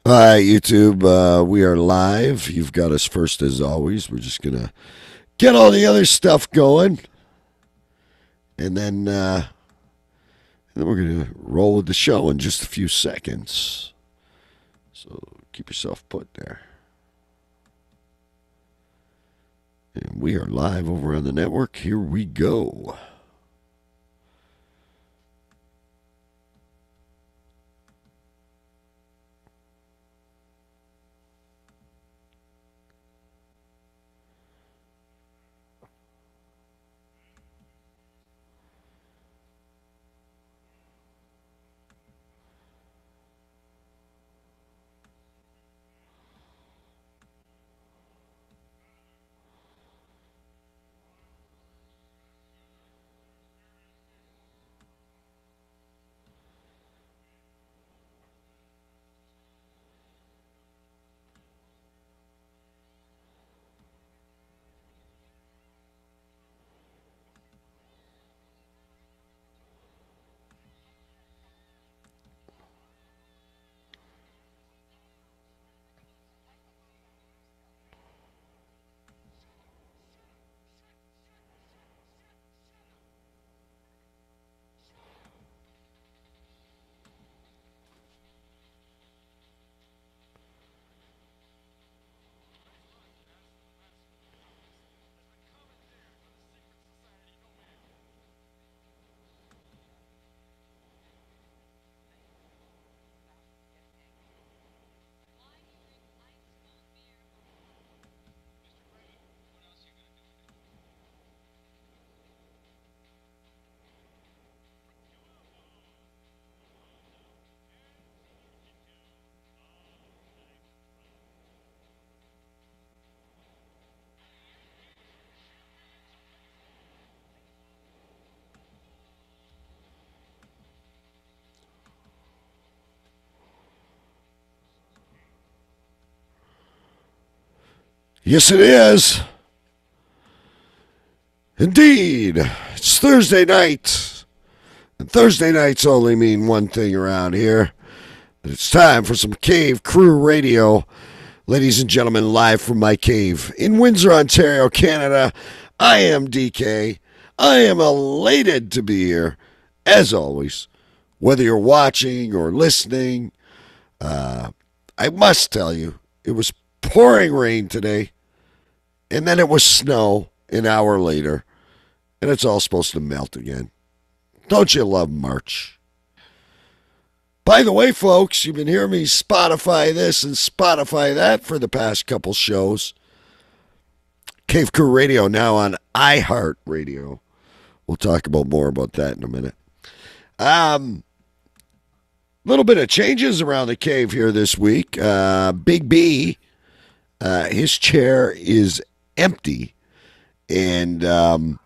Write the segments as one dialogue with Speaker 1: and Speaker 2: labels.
Speaker 1: All right, YouTube, we are live. You've got us first as always. We're just going to get all the other stuff going, and then we're going to roll with the show in just a few seconds. So keep yourself put there. And we are live over on the network. Here we go. Yes, it is. Indeed. It's Thursday night. And Thursday nights only mean one thing around here. That it's time for some Cave Crew Radio. Ladies and gentlemen, live from my cave in Windsor, Ontario, Canada. I am DK. I am elated to be here, as always. Whether you're watching or listening, I must tell you, it was pouring rain today. And then it was snow an hour later, and it's all supposed to melt again. Don't you love March? By the way, folks, you've been hearing me Spotify this and Spotify that for the past couple shows. Cave Crew Radio now on iHeartRadio. We'll talk about more about that in a minute. Little bit of changes around the cave here this week. Big B, his chair is empty, and I'm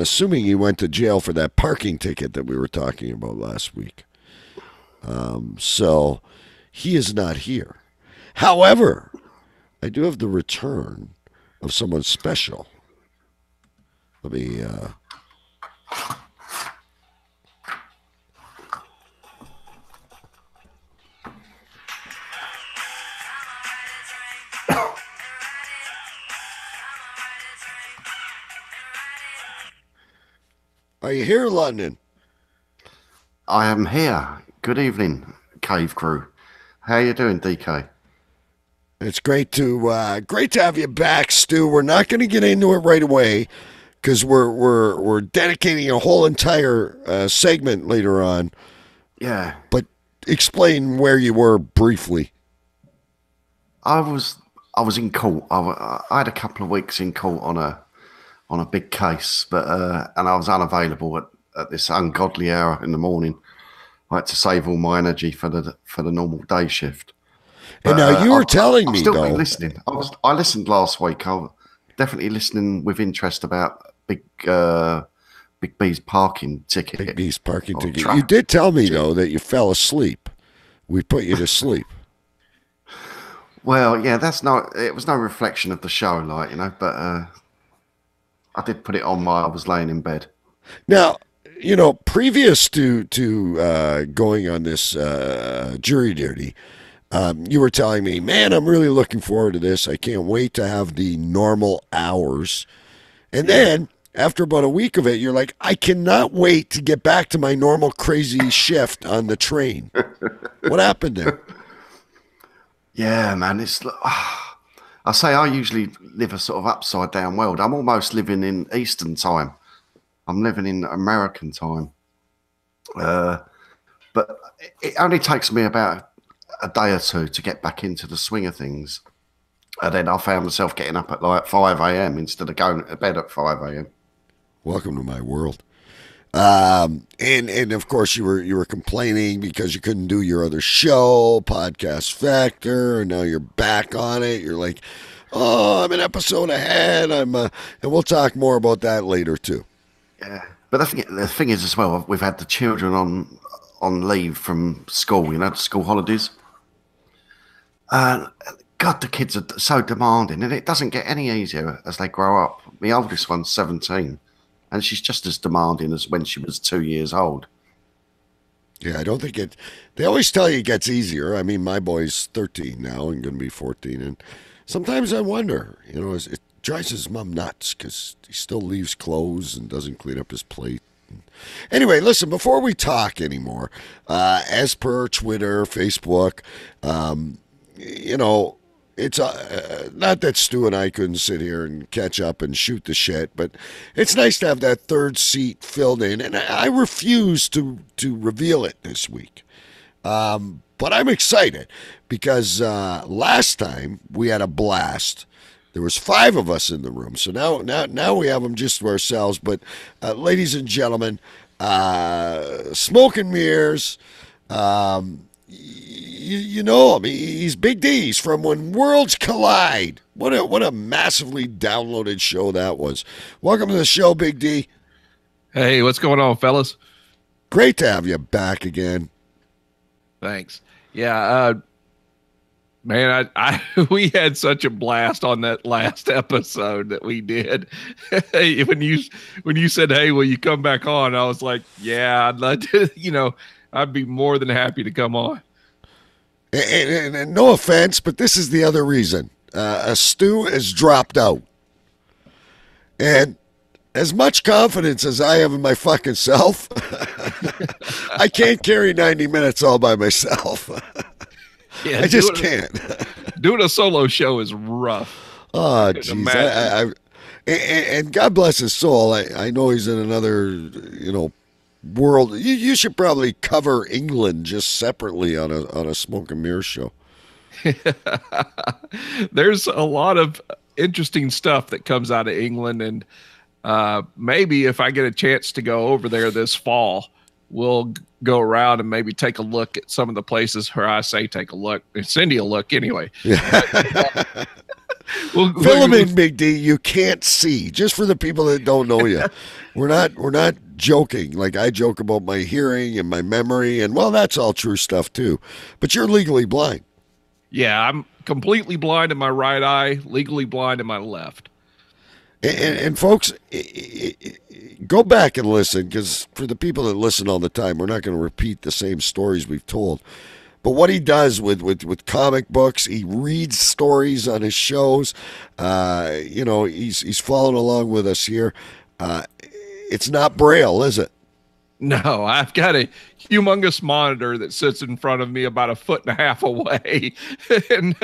Speaker 1: assuming he went to jail for that parking ticket that we were talking about last week. So he is not here. However, I do have the return of someone special. Let me Are you here, London?
Speaker 2: I am here. Good evening, Cave Crew. How you doing, DK?
Speaker 1: It's great to have you back, Stu. We're not going to get into it right away because we're dedicating a whole entire segment later on.
Speaker 2: Yeah,
Speaker 1: But explain where you were briefly.
Speaker 2: I was in court. I had a couple of weeks in court on a big case, but and I was unavailable at this ungodly hour in the morning. I had to save all my energy for the normal day shift.
Speaker 1: And now you were telling me,
Speaker 2: I've still
Speaker 1: though.
Speaker 2: been listening. I listened last week. I'm definitely listening with interest about Big B's parking ticket.
Speaker 1: Big B's parking
Speaker 2: Or
Speaker 1: ticket.
Speaker 2: truck.
Speaker 1: You did tell me, though, that you fell asleep. We put you to sleep.
Speaker 2: Well, yeah, it was no reflection of the show, like, but I did put it on while I was laying in bed.
Speaker 1: Now, You know, previous to going on this jury duty, you were telling me, man, I'm really looking forward to this. I can't wait to have the normal hours. And then after about a week of it, you're like, I cannot wait to get back to my normal crazy shift on the train. What happened there?
Speaker 2: Yeah, man. I say I usually live a sort of upside down world. I'm almost living in Eastern time. I'm living in American time. But it only takes me about a day or two to get back into the swing of things. And then I found myself getting up at like 5 a.m. instead of going to bed at 5 a.m.
Speaker 1: Welcome to my world. And of course you were complaining because you couldn't do your other show, Podcast Factor, and now you're back on it. You're like, oh, I'm an episode ahead. And we'll talk more about that later too.
Speaker 2: Yeah, but the thing is as well, we've had the children on leave from school, you know, school holidays. God, the kids are so demanding, and it doesn't get any easier as they grow up. My oldest one's 17, and she's just as demanding as when she was 2 years old.
Speaker 1: Yeah, I don't think it. They always tell you it gets easier. I mean, my boy's 13 now and going to be 14, and sometimes I wonder, you know, it drives his mom nuts because he still leaves clothes and doesn't clean up his plate. Anyway, listen, before we talk anymore, as per Twitter, Facebook, you know, it's not that Stu and I couldn't sit here and catch up and shoot the shit, but it's nice to have that third seat filled in, and I refuse to reveal it this week. But I'm excited because last time we had a blast. There was 5 of us in the room, so now we have them just to ourselves. But ladies and gentlemen, Smoke and Mirrors, you know him. He's Big D. He's from When Worlds Collide. What a massively downloaded show that was. Welcome to the show, Big D.
Speaker 3: Hey, what's going on, fellas?
Speaker 1: Great to have you back again.
Speaker 3: Thanks. Yeah, man, we had such a blast on that last episode that we did. when you said, "Hey, will you come back on?" I was like, "Yeah, I'd love to." You know, I'd be more than happy to come on.
Speaker 1: And no offense, but this is the other reason. Stu has dropped out, and as much confidence as I have in my fucking self, I can't carry 90 minutes all by myself.
Speaker 3: Yeah,
Speaker 1: I just can't.
Speaker 3: Doing a solo show is rough.
Speaker 1: Oh, jeez. And God bless his soul. I know he's in another, you know, world. You should probably cover England just separately on a Smoke and Mirror show.
Speaker 3: There's a lot of interesting stuff that comes out of England, and maybe if I get a chance to go over there this fall, we'll go around and maybe take a look at some of the places where I say take a look. And Cindy a look anyway.
Speaker 1: Yeah. Fill them in, Big D. You can't see. Just for the people that don't know you, we're not joking. Like I joke about my hearing and my memory, and well, that's all true stuff too. But you're legally blind.
Speaker 3: Yeah, I'm completely blind in my right eye, legally blind in my left.
Speaker 1: And folks, go back and listen, because for the people that listen all the time, we're not going to repeat the same stories we've told. But what he does with comic books, he reads stories on his shows. You know, he's following along with us here. It's not Braille, is it?
Speaker 3: No, I've got a humongous monitor that sits in front of me about 1.5 feet away. And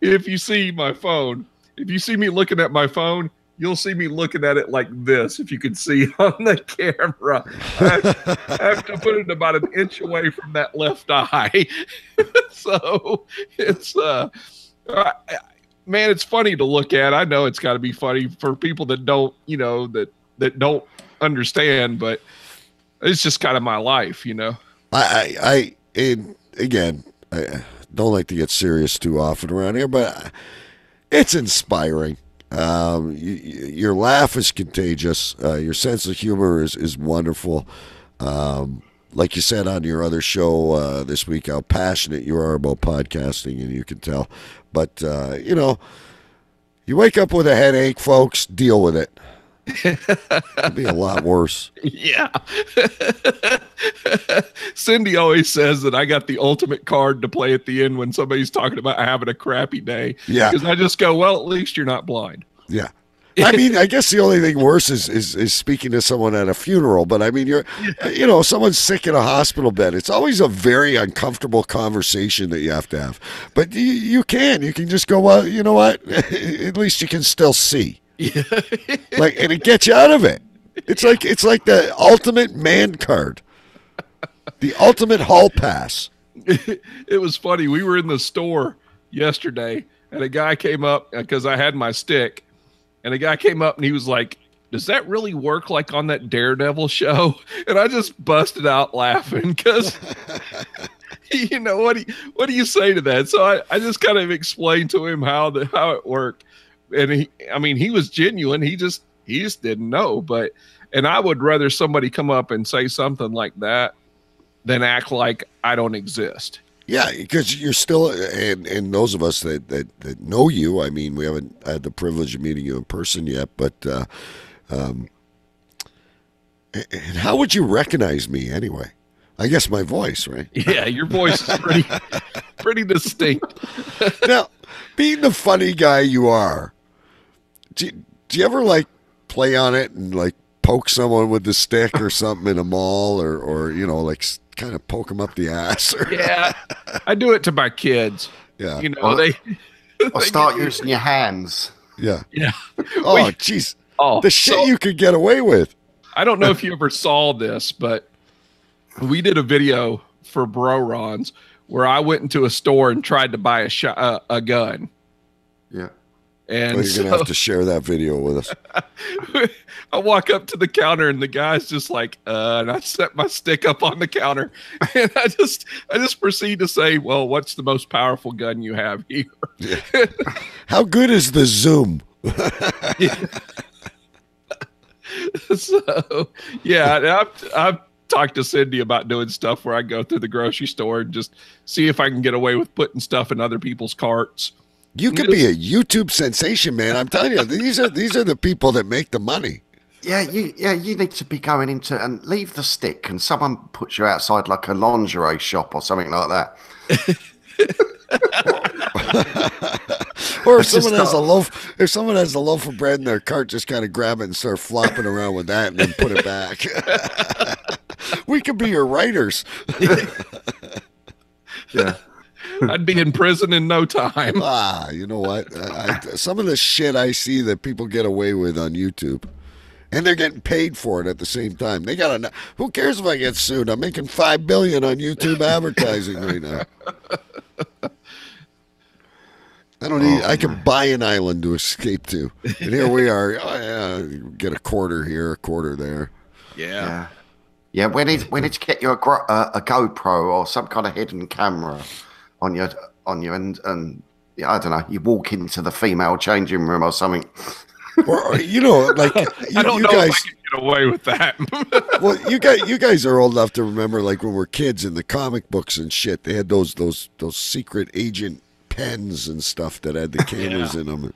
Speaker 3: if you see my phone, if you see me looking at my phone, you'll see me looking at it like this, if you can see on the camera. I have to put it about 1 inch away from that left eye. So it's, man, it's funny to look at. I know it's got to be funny for people that don't, you know, that don't understand, but it's just kind of my life, you know.
Speaker 1: And again, I don't like to get serious too often around here, but it's inspiring. Your laugh is contagious. Your sense of humor is wonderful. Like you said on your other show this week, how passionate you are about podcasting, and you can tell. But, you know, you wake up with a headache, folks, deal with it. It'd be a lot worse.
Speaker 3: Yeah. Cindy always says that I got the ultimate card to play at the end when somebody's talking about having a crappy day.
Speaker 1: Yeah.
Speaker 3: Because I just go, well, at least you're not blind.
Speaker 1: Yeah. I mean, I guess the only thing worse is speaking to someone at a funeral. But I mean, someone's sick in a hospital bed. It's always a very uncomfortable conversation that you have to have. But you can just go, well, you know what? At least you can still see.
Speaker 3: Yeah.
Speaker 1: And it gets you out of it. It's like the ultimate man card, the ultimate hall pass.
Speaker 3: It was funny. We were in the store yesterday, and a guy came up because I had my stick. And a guy came up and he was like, does that really work like on that Daredevil show? And I just busted out laughing because, what do you say to that? So I just kind of explained to him how it worked. And he was genuine. He just didn't know. And I would rather somebody come up and say something like that than act like I don't exist.
Speaker 1: Yeah, because you're still, and those of us that know you, I mean, we haven't had the privilege of meeting you in person yet, but and how would you recognize me anyway? I guess my voice, right?
Speaker 3: Yeah, your voice is pretty distinct.
Speaker 1: Now, being the funny guy you are, do you ever play on it and poke someone with the stick or something in a mall or kind of poke them up the ass?
Speaker 3: Yeah, I do it to my kids.
Speaker 1: Yeah.
Speaker 2: Or start using your hands.
Speaker 1: Yeah.
Speaker 3: Yeah.
Speaker 1: Oh, jeez.
Speaker 3: Oh,
Speaker 1: the shit you could get away with.
Speaker 3: I don't know if you ever saw this, but we did a video for Bro Ron's where I went into a store and tried to buy a gun.
Speaker 2: Yeah.
Speaker 1: Well,
Speaker 3: And
Speaker 1: you're going to have to share that video with us.
Speaker 3: I walk up to the counter and the guy's just like, and I set my stick up on the counter and I just proceed to say, well, what's the most powerful gun you have here?
Speaker 1: Yeah. How good is the zoom?
Speaker 3: So, yeah, I've talked to Cindy about doing stuff where I go through the grocery store and just see if I can get away with putting stuff in other people's carts.
Speaker 1: You could be a YouTube sensation, man. I'm telling you, these are the people that make the money.
Speaker 2: Yeah, you need to be going into and leave the stick, and someone puts you outside like a lingerie shop or something like that.
Speaker 1: Or if someone has a loaf of bread in their cart, just kind of grab it and start flopping around with that, and then put it back. We could be your writers.
Speaker 2: Yeah.
Speaker 3: I'd be in prison in no time.
Speaker 1: You know what? Some of the shit I see that people get away with on YouTube, and they're getting paid for it at the same time. They gotta. Who cares if I get sued? I'm making $5 billion on YouTube advertising right now. I don't need. I can buy an island to escape to, and here we are. Oh, yeah, get a quarter here, a quarter there.
Speaker 3: Yeah.
Speaker 2: Yeah. We need to get you a GoPro or some kind of hidden camera on you and yeah, I don't know. You walk into the female changing room or something.
Speaker 1: Or
Speaker 3: I don't know
Speaker 1: guys,
Speaker 3: if I can get away with that.
Speaker 1: Well, you guys are old enough to remember, when we're kids in the comic books and shit. They had those secret agent pens and stuff that had the cameras in them.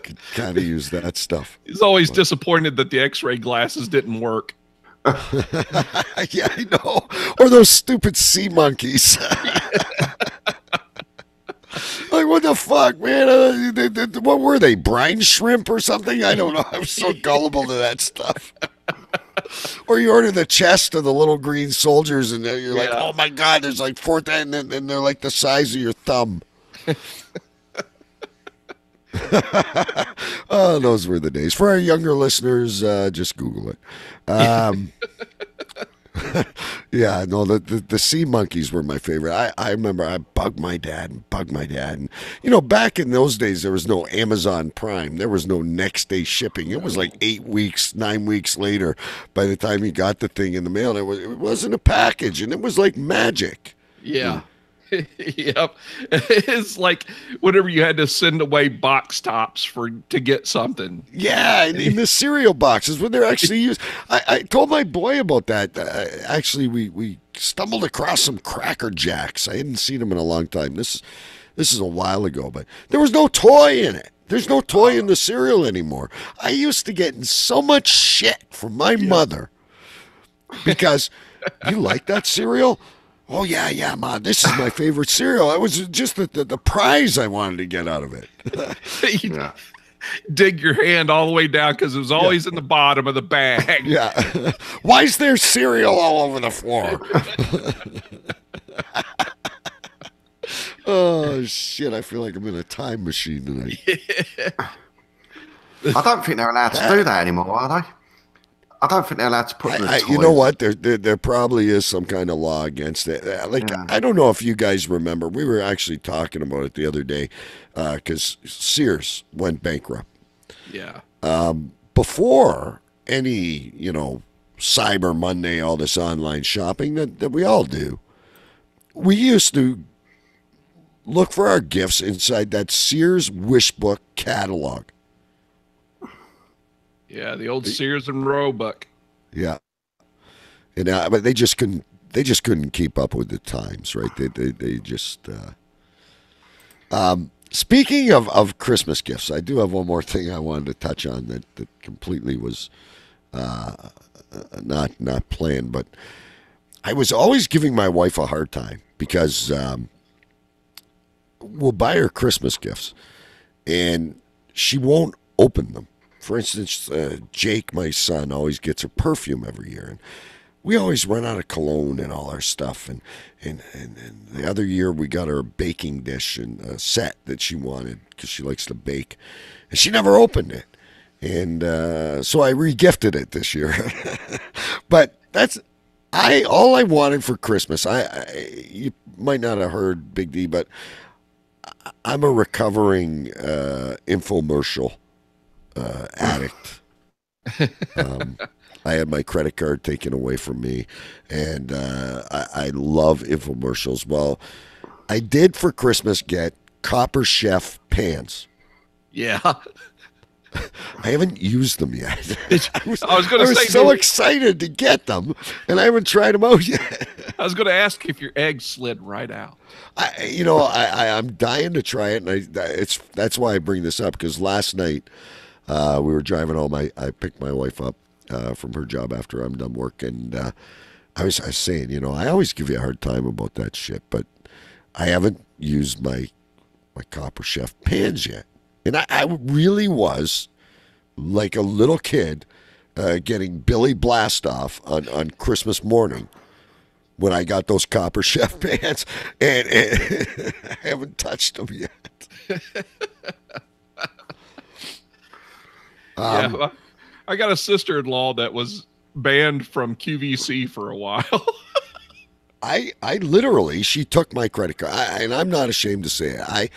Speaker 1: Could kind of use that stuff.
Speaker 3: He's always disappointed that the X-ray glasses didn't work.
Speaker 1: Yeah, I know. Or those stupid sea monkeys. What the fuck, man? What were they? Brine shrimp or something? I don't know. I'm so gullible to that stuff. Or you order the chest of the little green soldiers, and you're like, oh my god, there's like 4,000, and they're like the size of your thumb. Oh, those were the days. For our younger listeners, just Google it. Yeah, no, the sea monkeys were my favorite. I remember I bugged my dad. And, back in those days, there was no Amazon Prime. There was no next day shipping. It was like 8 weeks, 9 weeks later by the time you got the thing in the mail. It wasn't a package, and it was like magic.
Speaker 3: Yeah. Yep. It's like whenever you had to send away box tops to get something.
Speaker 1: Yeah, in the cereal boxes when they're actually used. I told my boy about that. Actually, we stumbled across some Cracker Jacks. I hadn't seen them in a long time. This is a while ago, but there was no toy in it. There's no toy in the cereal anymore. I used to get in so much shit from my mother because you like that cereal? Oh, yeah, Mom, this is my favorite cereal. It was just the prize I wanted to get out of it.
Speaker 3: You dig your hand all the way down because it was always in the bottom of the bag.
Speaker 1: Yeah. Why is there cereal all over the floor? Oh, shit. I feel like I'm in a time machine tonight.
Speaker 2: I don't think they're allowed to do that anymore, are they? I don't think they're allowed to put the toys.
Speaker 1: You know what? There probably is some kind of law against it. I don't know if you guys remember. We were actually talking about it the other day because Sears went bankrupt.
Speaker 3: Yeah.
Speaker 1: Before any, Cyber Monday, all this online shopping that we all do, we used to look for our gifts inside that Sears Wish Book catalog.
Speaker 3: Yeah, the old Sears and Roebuck.
Speaker 1: Yeah, and but they just couldn't. They just couldn't keep up with the times, right? They just. Speaking of Christmas gifts, I do have one more thing I wanted to touch on that completely was not planned, but I was always giving my wife a hard time because we'll buy her Christmas gifts, and she won't open them. For instance, Jake, my son, always gets a perfume every year, and we always run out of cologne and all our stuff. And the other year we got her a baking dish and a set that she wanted because she likes to bake, and she never opened it. And so I re-gifted it this year. But that's all I wanted for Christmas. You might not have heard, Big D, but I'm a recovering infomercial addict. I had my credit card taken away from me, and I love infomercials. Well, I did for Christmas get Copper Chef pans.
Speaker 3: Yeah.
Speaker 1: I haven't used them yet.
Speaker 3: I was
Speaker 1: so excited to get them, and I haven't tried them out yet.
Speaker 3: I was going to ask if your egg slid right out.
Speaker 1: I'm dying to try it, and that's why I bring this up, because last night we were driving home. I picked my wife up from her job after I'm done work, and I was saying, I always give you a hard time about that shit, but I haven't used my Copper Chef pans yet. And I really was like a little kid getting Billy Blastoff on Christmas morning when I got those Copper Chef pans, and I haven't touched them yet.
Speaker 3: Yeah, I got a sister-in-law that was banned from QVC for a while.
Speaker 1: I literally, she took my credit card, and I'm not ashamed to say it.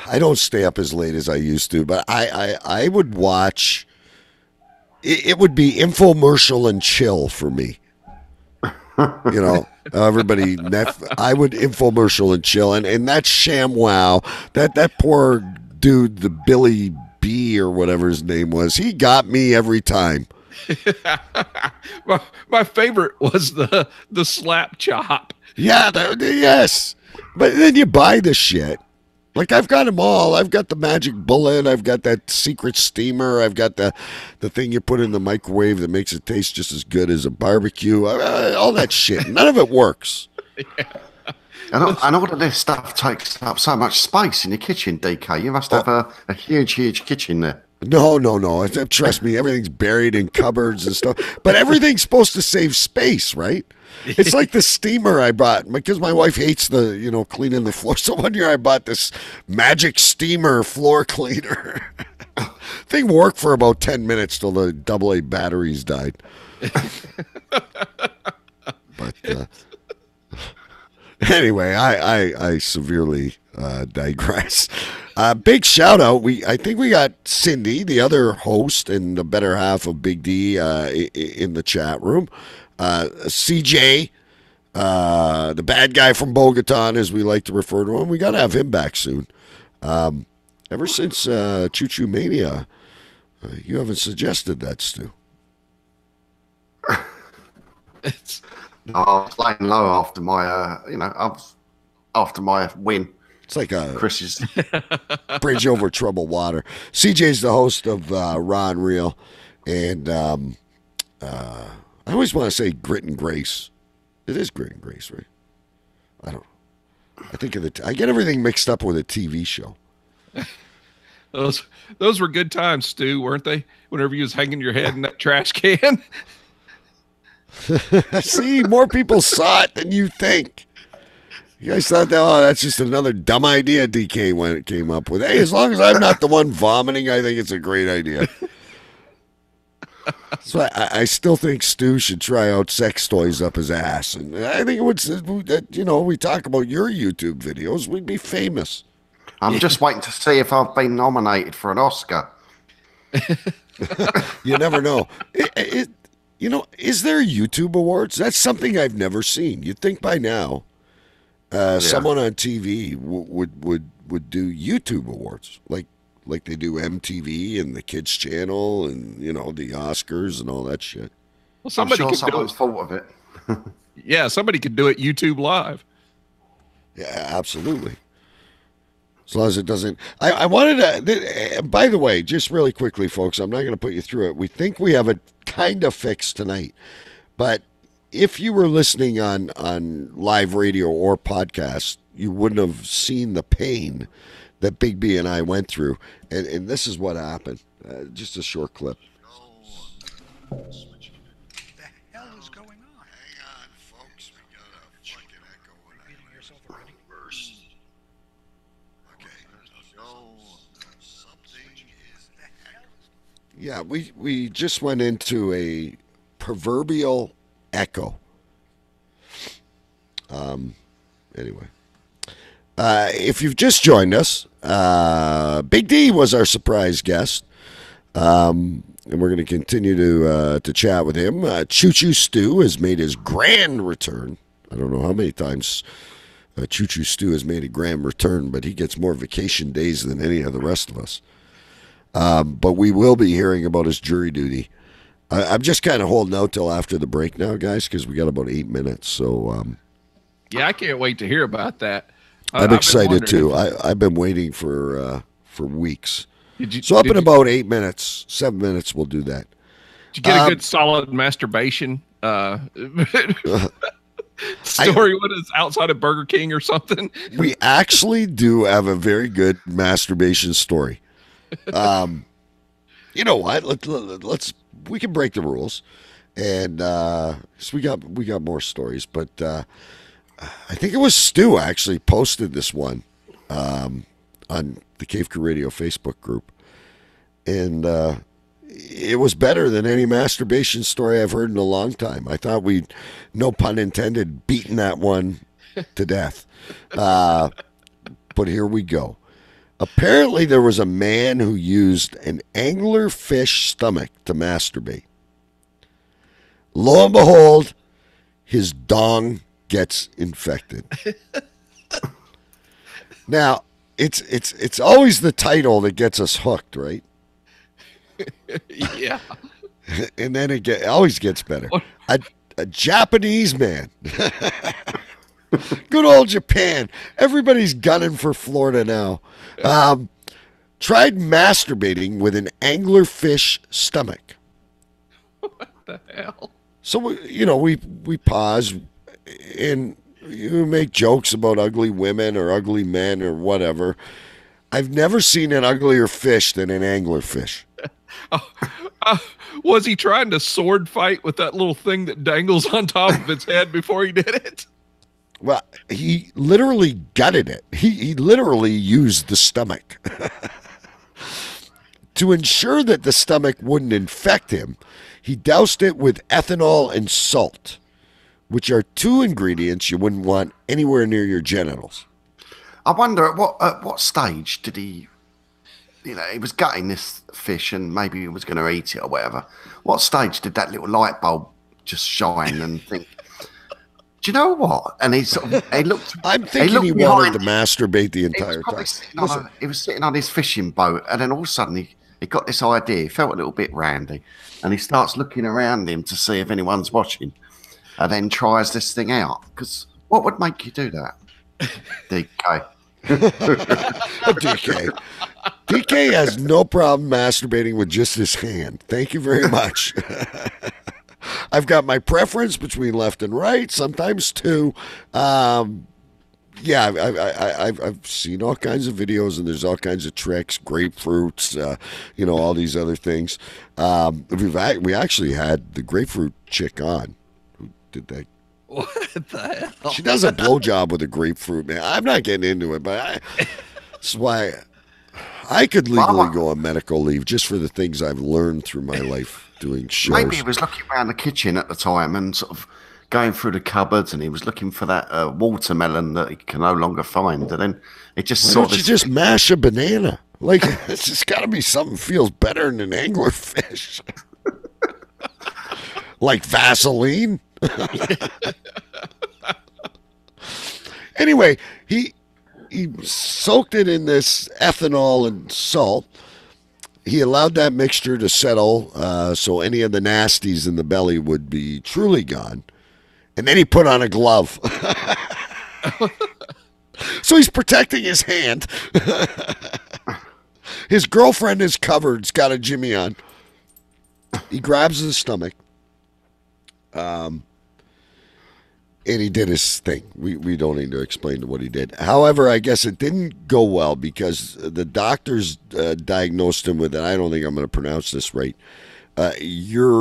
Speaker 1: I don't stay up as late as I used to, but I would watch. It would be infomercial and chill for me. Everybody. I would infomercial and chill, and that ShamWow, that poor dude, the Billy B or whatever his name was, he got me every time.
Speaker 3: my favorite was the slap chop.
Speaker 1: Yeah, yes, but then you buy the shit. Like, I've got them all. I've got the magic bullet. I've got that secret steamer. I've got the thing you put in the microwave that makes it taste just as good as a barbecue. All that shit. None of it works.
Speaker 3: Yeah.
Speaker 2: And all of this stuff takes up so much space in your kitchen, DK. You must have a huge kitchen there.
Speaker 1: No. Trust me, everything's buried in cupboards and stuff. But everything's supposed to save space, right? It's like the steamer I bought because my wife hates the, cleaning the floor. So one year I bought this magic steamer floor cleaner. Thing worked for about 10 minutes till the AA batteries died. But anyway, I severely digress. Big shout out. I think we got Cindy, the other host and the better half of Big D, in the chat room. CJ, the bad guy from Bogota, as we like to refer to him. We got to have him back soon. Ever since Choo Choo Mania, you haven't suggested that, Stu.
Speaker 2: I was laying low after my, after my win.
Speaker 1: It's like a
Speaker 2: Chris is
Speaker 1: bridge over troubled water. CJ's the host of Ron Real, and I always want to say Grit and Grace. It is Grit and Grace, right? I don't know. I think of I get everything mixed up with a TV show.
Speaker 3: Those were good times, Stu, weren't they? Whenever you was hanging your head in that trash can.
Speaker 1: See, more people saw it than you think. You guys thought that, oh, that's just another dumb idea DK came up with. Hey, as long as I'm not the one vomiting, I think it's a great idea. So I still think Stu should try out sex toys up his ass. And I think it would, we talk about your YouTube videos, we'd be famous.
Speaker 2: I'm just waiting to see if I've been nominated for an Oscar.
Speaker 1: You never know. Is there YouTube awards? That's something I've never seen. You'd think by now someone on TV would do YouTube awards, like they do MTV and the Kids Channel and the Oscars and all that shit.
Speaker 3: Well, somebody
Speaker 2: I'm sure
Speaker 3: could
Speaker 2: someone's thought of it.
Speaker 3: Yeah, somebody could do it YouTube Live.
Speaker 1: Yeah, absolutely. As long as it doesn't. I wanted to. By the way, just really quickly, folks, I'm not going to put you through it. We think we have it kind of fixed tonight, but if you were listening on live radio or podcast, you wouldn't have seen the pain that Big B and I went through, and this is what happened. Just a short clip.
Speaker 4: The hell is going on?
Speaker 1: Hang on, folks. We got a fucking echo.
Speaker 4: Repeating yourself already?
Speaker 1: Burst. Okay. Something is. Yeah, we just went into a proverbial echo. Anyway. If you've just joined us, Big D was our surprise guest. And we're going to continue to chat with him. Choo Choo Stu has made his grand return. I don't know how many times Choo Choo Stu has made a grand return, but he gets more vacation days than any of the rest of us. But we will be hearing about his jury duty. I'm just kind of holding out till after the break now, guys, because we got about 8 minutes. So
Speaker 3: yeah, I can't wait to hear about that.
Speaker 1: I'm excited too. I've been waiting for weeks. So in
Speaker 3: you,
Speaker 1: about 8 minutes, 7 minutes, we'll do that.
Speaker 3: Did you get a good solid masturbation story? What is outside of Burger King or something?
Speaker 1: We actually do have a very good masturbation story. You know what? Let's we can break the rules, and so we got more stories. But I think it was Stu actually posted this one on the Cave Crew Radio Facebook group, and it was better than any masturbation story I've heard in a long time. I thought we'd, no pun intended, beaten that one to death. But here we go. Apparently there was a man who used an anglerfish stomach to masturbate. Lo and behold, his dong gets infected. Now, it's always the title that gets us hooked, right?
Speaker 3: Yeah.
Speaker 1: And then it always gets better. A Japanese man. Good old Japan. Everybody's gunning for Florida now. Tried masturbating with an anglerfish stomach.
Speaker 3: What the hell?
Speaker 1: So, we pause and you make jokes about ugly women or ugly men or whatever. I've never seen an uglier fish than an anglerfish.
Speaker 3: Was he trying to sword fight with that little thing that dangles on top of its head before he did it?
Speaker 1: Well, he literally gutted it. He literally used the stomach. To ensure that the stomach wouldn't infect him, he doused it with ethanol and salt, which are two ingredients you wouldn't want anywhere near your genitals.
Speaker 2: I wonder at what stage did he, he was gutting this fish and maybe he was going to eat it or whatever. What stage did that little light bulb just shine and think, do you know what? And he looked.
Speaker 1: I'm thinking he wanted to masturbate the entire time.
Speaker 2: He was sitting on his fishing boat, and then all of a sudden he got this idea. He felt a little bit randy, and he starts looking around him to see if anyone's watching, and then tries this thing out. Because what would make you do that, DK?
Speaker 1: DK. DK has no problem masturbating with just his hand. Thank you very much. I've got my preference between left and right, sometimes two. Yeah, I've seen all kinds of videos, and there's all kinds of tricks, grapefruits, all these other things. We actually had the grapefruit chick on who did that.
Speaker 3: What the hell?
Speaker 1: She does a blowjob with a grapefruit, man. I'm not getting into it, but that's why I could legally go on medical leave just for the things I've learned through my life doing shows.
Speaker 2: Maybe he was looking around the kitchen at the time and sort of going through the cupboards, and he was looking for that watermelon that he can no longer find. And then it just
Speaker 1: Why don't you just mash a banana? Like, it's just got to be something feels better than an anglerfish. Like Vaseline. Anyway, he soaked it in this ethanol and salt. He allowed that mixture to settle so any of the nasties in the belly would be truly gone. And then he put on a glove. So he's protecting his hand. His girlfriend is covered. He's got a jimmy on. He grabs his stomach. And he did his thing. We don't need to explain what he did. However, I guess it didn't go well because the doctors diagnosed him with, and I don't think I'm going to pronounce this right, urethritis.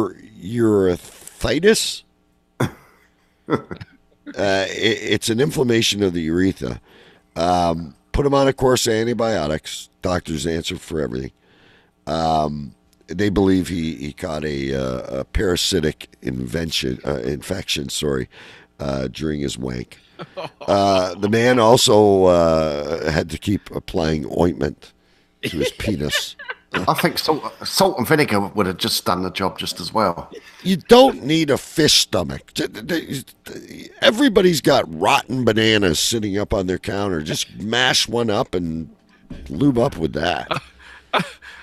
Speaker 1: It's an inflammation of the urethra. Put him on a course of antibiotics. Doctors answer for everything. They believe he caught a parasitic infection. During his wank. The man also had to keep applying ointment to his penis.
Speaker 2: I think salt and vinegar would have just done the job just as well.
Speaker 1: You don't need a fish stomach. Everybody's got rotten bananas sitting up on their counter. Just mash one up and lube up with that.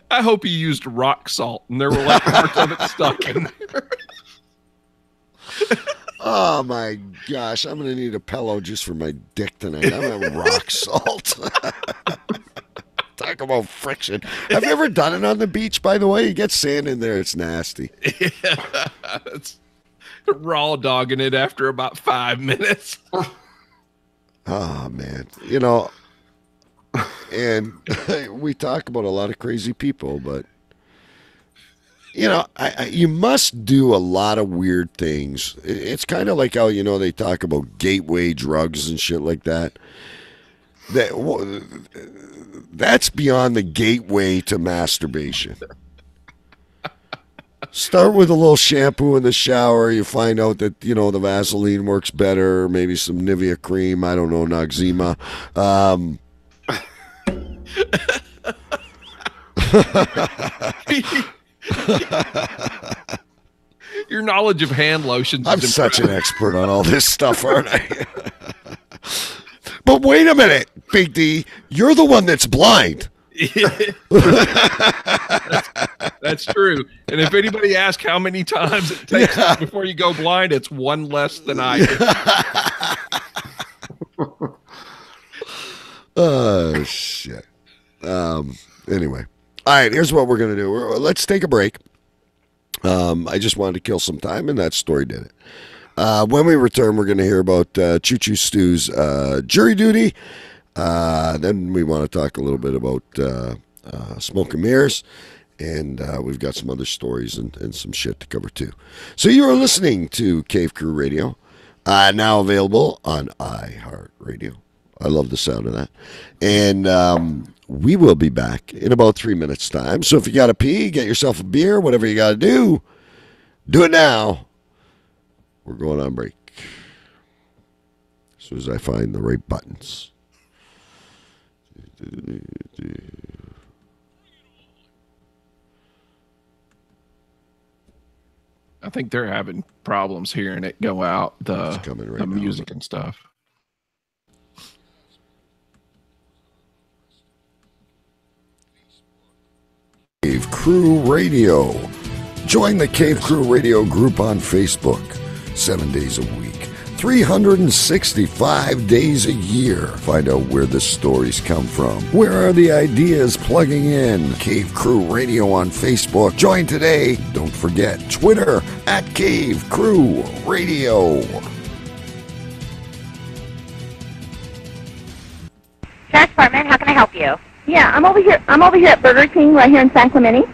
Speaker 3: I hope he used rock salt and there were like parts of it stuck in there.
Speaker 1: Oh my gosh, I'm gonna need a pillow just for my dick tonight. I'm having rock salt. Talk about friction. Have you ever done it on the beach, by the way? You get sand in there, it's nasty.
Speaker 3: Yeah, it's raw dogging it after about 5 minutes.
Speaker 1: Oh man. And we talk about a lot of crazy people, but you must do a lot of weird things. It's kind of like how, they talk about gateway drugs and shit like that. That's beyond the gateway to masturbation. Start with a little shampoo in the shower. You find out that, the Vaseline works better. Maybe some Nivea cream. I don't know, Noxzema.
Speaker 3: Your knowledge of hand lotions.
Speaker 1: I'm such an expert on all this stuff, aren't I? But wait a minute, Big D. You're the one that's blind.
Speaker 3: That's true. And if anybody asks how many times it takes before you go blind, it's one less than I do.
Speaker 1: Oh, shit. Anyway. All right, here's what we're going to do. Let's take a break. I just wanted to kill some time, and that story did it. When we return, we're going to hear about Choo Choo Stu's jury duty. Then we want to talk a little bit about smoke and mirrors. And we've got some other stories and some shit to cover, too. So you are listening to Cave Crew Radio, now available on iHeartRadio. I love the sound of that. And we will be back in about 3 minutes' time. So if you got to pee, get yourself a beer, whatever you got to do it now. We're going on break. As soon as I find the right buttons.
Speaker 3: I think they're having problems hearing it go out, the music and stuff.
Speaker 1: Cave Crew Radio. Join the Cave Crew Radio group on Facebook 7 days a week, 365 days a year. Find out where the stories come from. Where are the ideas plugging in? Cave Crew Radio on Facebook. Join today. Don't forget Twitter at Cave Crew Radio.
Speaker 5: Sheriff's Department, how can I help you?
Speaker 6: Yeah, I'm over here at Burger King right here in San Clemente.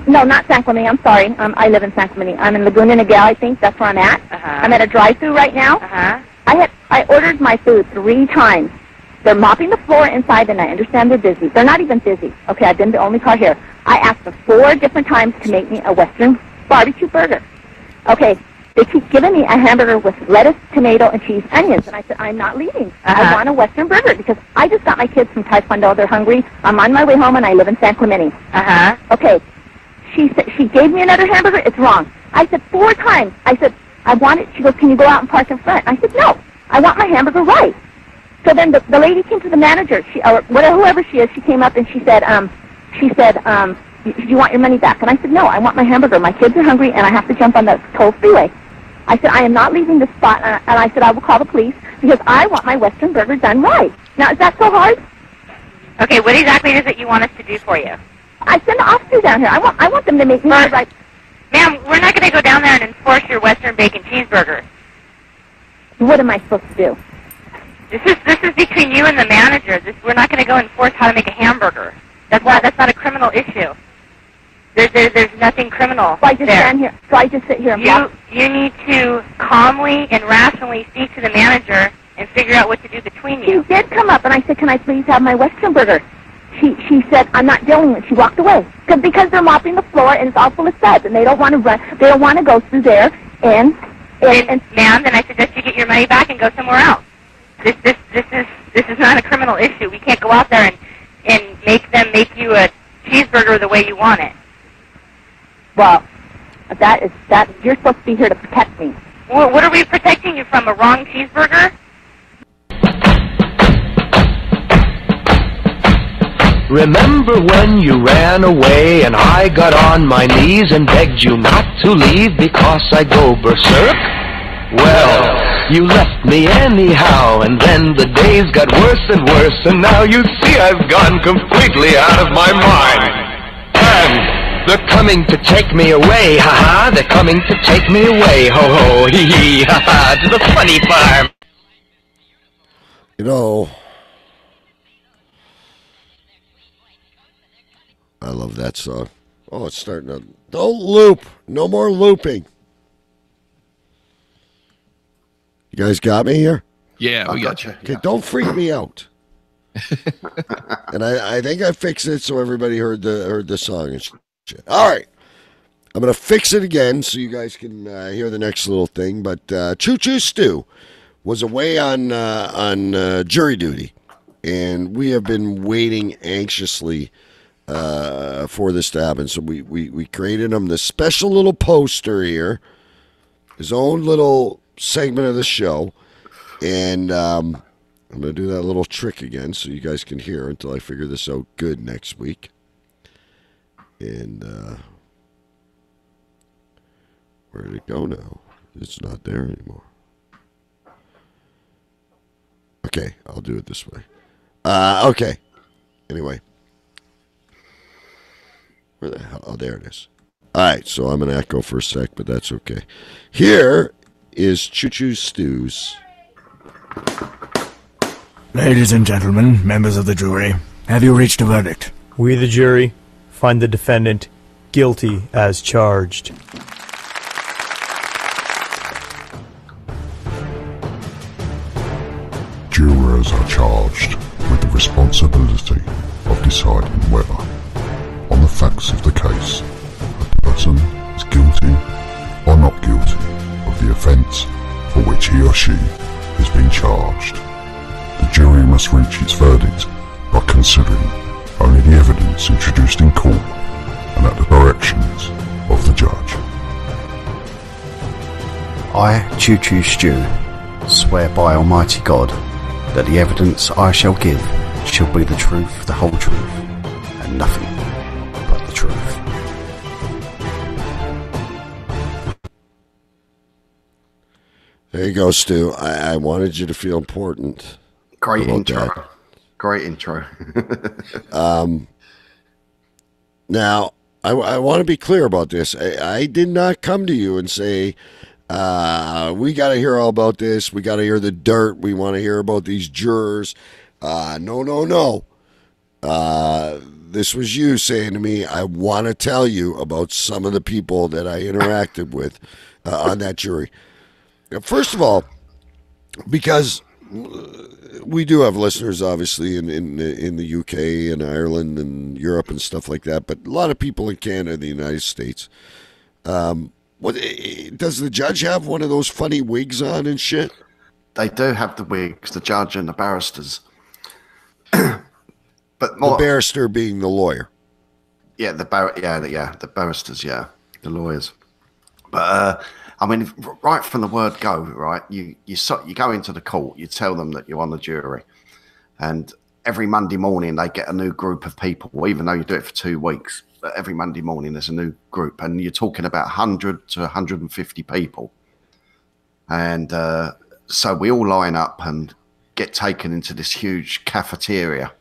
Speaker 6: No, not San Clemente. I'm sorry. I live in San Clemente. I'm in Laguna Niguel, I think. That's where I'm at. I'm at a drive-thru right now. I ordered my food 3 times. They're mopping the floor inside, and I understand they're busy. They're not even busy. Okay, I've been the only car here. I asked them 4 different times to make me a Western barbecue burger. Okay, they keep giving me a hamburger with lettuce, tomato, and cheese, onions. And I said, I'm not leaving. I want a Western burger because I just got my kids from Taekwondo. They're hungry. I'm on my way home, and I live in San Clemente. Okay. She gave me another hamburger. It's wrong. I said 4 times. I said, I want it. She goes, can you go out and park in front? I said, no. I want my hamburger right. So then the lady came to the manager, or whoever she is. She came up and she said, do you want your money back? And I said, no, I want my hamburger. My kids are hungry, and I have to jump on the toll freeway. I said, I am not leaving this spot, and I said, I will call the police because I want my Western burger done right. Now, is that so hard?
Speaker 5: Okay, what exactly is it you want us to do for you?
Speaker 6: I send the officer down here. I want them to make me the right.
Speaker 5: Ma'am, we're not going to go down there and enforce your Western bacon cheeseburger.
Speaker 6: What am I supposed to do?
Speaker 5: This is between you and the manager. We're not going to go enforce how to make a hamburger. That's not a criminal issue. There's nothing criminal.
Speaker 6: So I just stand here. So I just sit here and watch.
Speaker 5: You need to calmly and rationally speak to the manager and figure out what to do between you.
Speaker 6: She did come up, and I said, can I please have my Western burger? She said, I'm not dealing with it. She walked away. Because they're mopping the floor, and it's all full of suds, and they don't want to run. They don't want to go through there. And
Speaker 5: ma'am, then I suggest you get your money back and go somewhere else. This is not a criminal issue. We can't go out there and make them make you a cheeseburger the way you want it.
Speaker 6: Well, that you're supposed to be here to protect me.
Speaker 5: What are we protecting you from? A wrong cheeseburger?
Speaker 7: Remember when you ran away and I got on my knees and begged you not to leave because I go berserk? Well, you left me anyhow, and then the days got worse and worse, and now you see I've gone completely out of my mind. And they're coming to take me away, ha-ha, they're coming to take me away, ho-ho, hee-hee, ha-ha, to the funny farm.
Speaker 1: You know, I love that song. Oh, it's starting to... Don't loop. No more looping. You guys got me here?
Speaker 3: Yeah, we got you.
Speaker 1: Okay, don't freak me out. And I think I fixed it so everybody heard the song and shit. All right. I'm going to fix it again so you guys can hear the next little thing. But Choo Choo Stu was away on jury duty. And we have been waiting anxiously for this to happen. So we created him this special little poster here. His own little segment of the show. And I'm going to do that little trick again so you guys can hear until I figure this out good next week. And where did it go now? It's not there anymore. Okay, I'll do it this way. Okay. Anyway. Where the hell? Oh, there it is. All right, so I'm going to echo for a sec, but that's okay. Here is Choo Choo Stu's.
Speaker 8: Ladies and gentlemen, members of the jury, have you reached a verdict?
Speaker 9: We, the jury, find the defendant guilty as charged.
Speaker 10: Jurors are charged with the responsibility of deciding whether, on the facts of the case, a person is guilty or not guilty of the offence for which he or she has been charged. The jury must reach its verdict by considering only the evidence introduced in court and at the directions of the judge.
Speaker 2: I, Choo Choo Stu, swear by Almighty God that the evidence I shall give shall be the truth, the whole truth, and nothing but the truth.
Speaker 1: There you go, Stu. I wanted you to feel important.
Speaker 2: Great intro.
Speaker 1: That.
Speaker 2: Great intro.
Speaker 1: Now, I want to be clear about this. I did not come to you and say, we got to hear all about this. We got to hear the dirt. We want to hear about these jurors. No. This was you saying to me, I want to tell you about some of the people that I interacted with on that jury. First of all, because we do have listeners, obviously, in the UK and Ireland and Europe and stuff like that, but a lot of people in Canada and the United States. What does the judge have one of those funny wigs on and shit?
Speaker 2: They do have the wigs, the judge and the barristers. But
Speaker 1: the barrister being the lawyer.
Speaker 2: Yeah, the barristers, the lawyers. But I mean, right from the word go, right, you go into the court, you tell them that you're on the jury, and every Monday morning they get a new group of people, even though you do it for 2 weeks. But every Monday morning there's a new group, and you're talking about 100 to 150 people. And so we all line up and get taken into this huge cafeteria.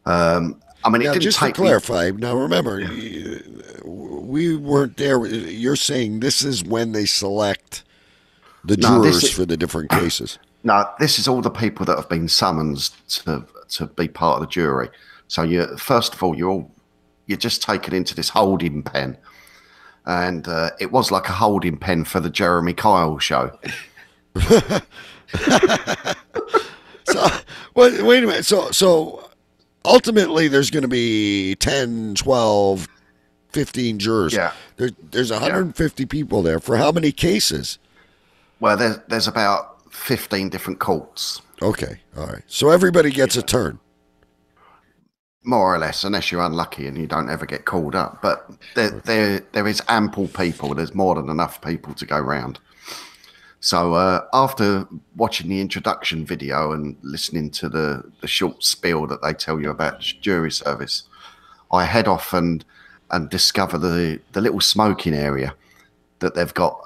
Speaker 2: I mean, it
Speaker 1: now,
Speaker 2: didn't
Speaker 1: just
Speaker 2: take
Speaker 1: to clarify. Now, remember, we weren't there. You're saying this is when they select the jurors for the different cases.
Speaker 2: No, this is all the people that have been summoned to be part of the jury. So you first of all, you're just taken into this holding pen, and it was like a holding pen for the Jeremy Kyle show.
Speaker 1: So wait a minute. So ultimately, there's going to be 10, 12, 15 jurors.
Speaker 2: Yeah.
Speaker 1: There's 150 people there. For how many cases?
Speaker 2: Well, there's about 15 different courts.
Speaker 1: Okay. All right. So everybody gets a turn.
Speaker 2: More or less, unless you're unlucky and you don't ever get called up. But there is ample people. There's more than enough people to go round. So after watching the introduction video and listening to the short spiel that they tell you about the jury service, I head off and discover the little smoking area that they've got.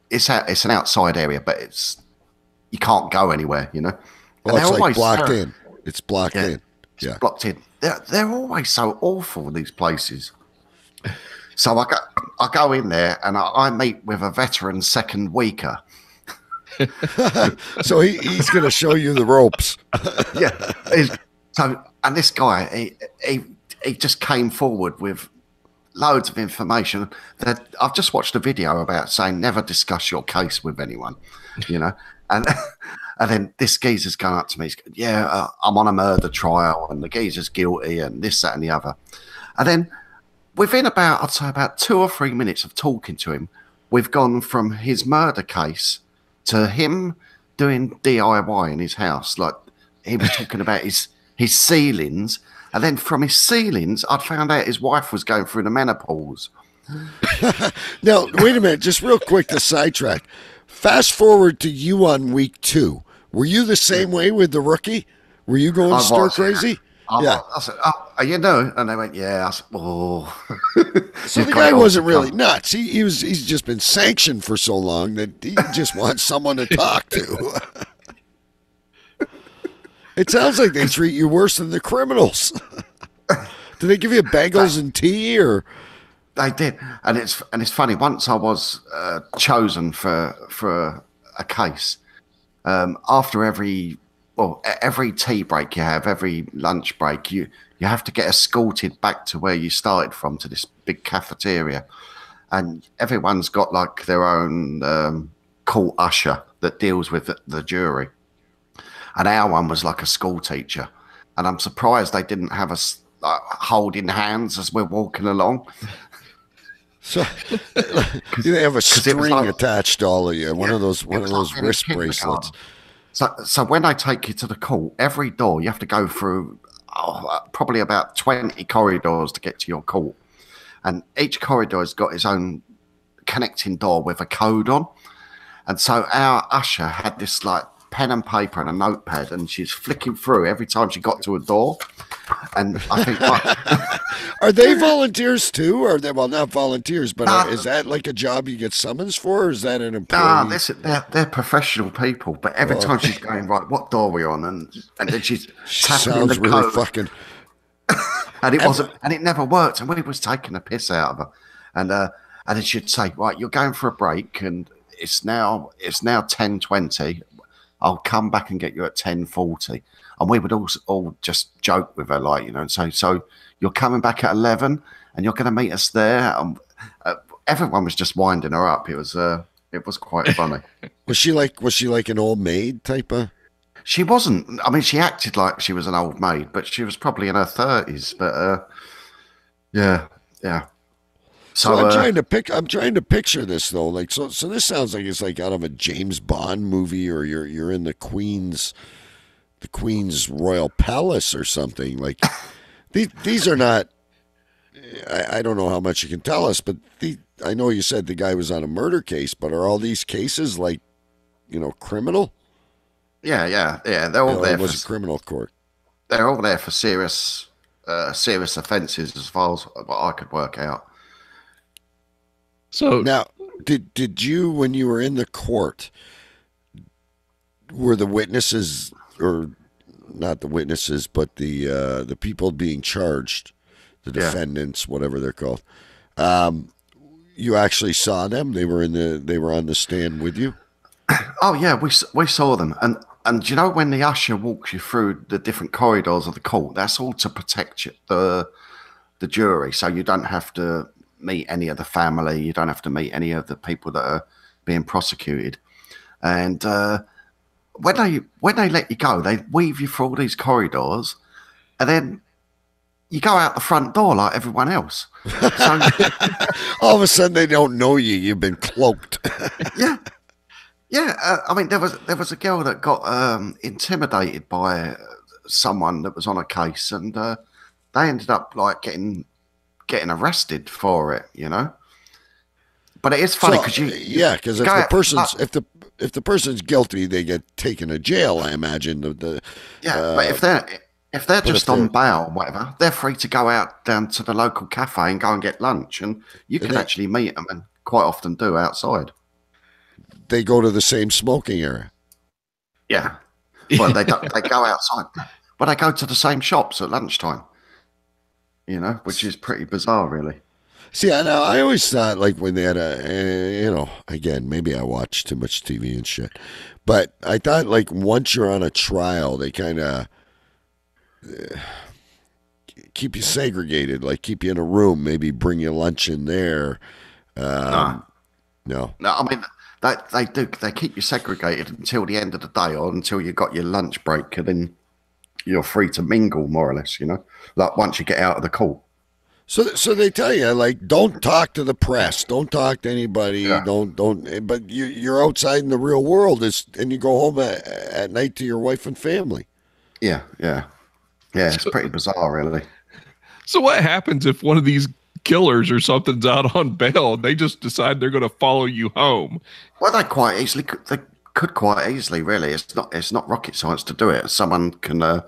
Speaker 2: It's an outside area, but you can't go anywhere, you know.
Speaker 1: Well, it's like blocked in. It's blocked in.
Speaker 2: It's blocked in. They're always so awful, these places. So I go in there and I meet with a veteran second weeker.
Speaker 1: So he's going to show you the ropes.
Speaker 2: Yeah. And this guy, he just came forward with loads of information that I've just watched a video about saying never discuss your case with anyone, you know. And then this geezer's going up to me. He's going, I'm on a murder trial and the geezer's guilty and this, that and the other. And then within I'd say about 2 or 3 minutes of talking to him, we've gone from his murder case to him doing DIY in his house. Like he was talking about his ceilings. And then from his ceilings, I'd found out his wife was going through the menopause.
Speaker 1: Now, wait a minute, just real quick to sidetrack. Fast forward to you on week 2. Were you the same way with the rookie? Were you going stir crazy?
Speaker 2: I said, you know, and they went, yeah. I said, oh.
Speaker 1: So the guy wasn't really nuts. He's just been sanctioned for so long that he just wants someone to talk to. It sounds like they treat you worse than the criminals. Do they give you bagels and tea, or?
Speaker 2: They did, and it's funny. Once I was chosen for a case, after every tea break you have, every lunch break, you have to get escorted back to where you started from, to this big cafeteria, and everyone's got like their own court usher that deals with the jury. And our one was like a school teacher, and I'm surprised they didn't have us holding hands as we're walking along.
Speaker 1: So they have a string attached to all of you, one of those wrist bracelets.
Speaker 2: So when they take you to the court, every door you have to go through probably about 20 corridors to get to your court, and each corridor has got its own connecting door with a code on. And so our usher had this like pen and paper and a notepad, and she's flicking through every time she got to a door. And I think
Speaker 1: Are they volunteers too? Or are they, well, not volunteers, but is that like a job you get summons for, or is that an employee?
Speaker 2: Nah, they're professional people. But every time she's going, right, what door are we on? And then she's tapping in the
Speaker 1: Sounds really
Speaker 2: code.
Speaker 1: fucking.
Speaker 2: And it wasn't, and it never worked. And we was taking a piss out of her. And then she'd say, right, you're going for a break, and it's now 10:20. I'll come back and get you at 10:40. And we would all just joke with her, like, and say, so you're coming back at 11, and you're going to meet us there. And everyone was just winding her up. It was quite funny.
Speaker 1: Was she like an old maid type of?
Speaker 2: She wasn't. I mean, she acted like she was an old maid, but she was probably in her 30s. But yeah.
Speaker 1: So I'm trying to picture this though. Like so this sounds like it's like out of a James Bond movie, or you're in the Queen's Royal Palace or something. Like these are not. I don't know how much you can tell us, but I know you said the guy was on a murder case, but are all these cases like, criminal?
Speaker 2: Yeah. They're all there.
Speaker 1: It was a criminal court.
Speaker 2: They're all there for serious offences, as far as what I could work out.
Speaker 3: So
Speaker 1: now, did you, when you were in the court, were the witnesses, or not the witnesses, but the people being charged, the defendants, whatever they're called, you actually saw them? They were on the stand with you?
Speaker 2: Oh yeah, we saw them, and when the usher walks you through the different corridors of the court, that's all to protect the jury, so you don't have to meet any of the family, you don't have to meet any of the people that are being prosecuted. And when they let you go, they weave you through all these corridors, and then you go out the front door like everyone else. So
Speaker 1: all of a sudden they don't know you. You've been cloaked.
Speaker 2: Yeah. I mean, there was a girl that got intimidated by someone that was on a case, and they ended up like getting arrested for it, But it is funny because
Speaker 1: because if the person's guilty, they get taken to jail. I imagine
Speaker 2: but if they're just on bail, whatever, they're free to go out down to the local cafe and go and get lunch, and you can actually meet them, and quite often do outside.
Speaker 1: They go to the same smoking area.
Speaker 2: Yeah, well, they go outside, but they go to the same shops at lunchtime. Which is pretty bizarre, really.
Speaker 1: See, I always thought, like, when they had again, maybe I watch too much TV and shit, but I thought, like, once you're on a trial, they kind of keep you segregated, like keep you in a room, maybe bring you lunch in there. No,
Speaker 2: I mean, they do. They keep you segregated until the end of the day, or until you got your lunch break, and then you're free to mingle, more or less, like once you get out of the court.
Speaker 1: So they tell you, like, don't talk to the press, don't talk to anybody, don't. But you're outside in the real world, and you go home at night to your wife and family.
Speaker 2: Yeah. It's pretty bizarre, really.
Speaker 3: So what happens if one of these killers or something's out on bail and they just decide they're going to follow you home?
Speaker 2: Well, they could quite easily, really. It's not rocket science to do it. Someone can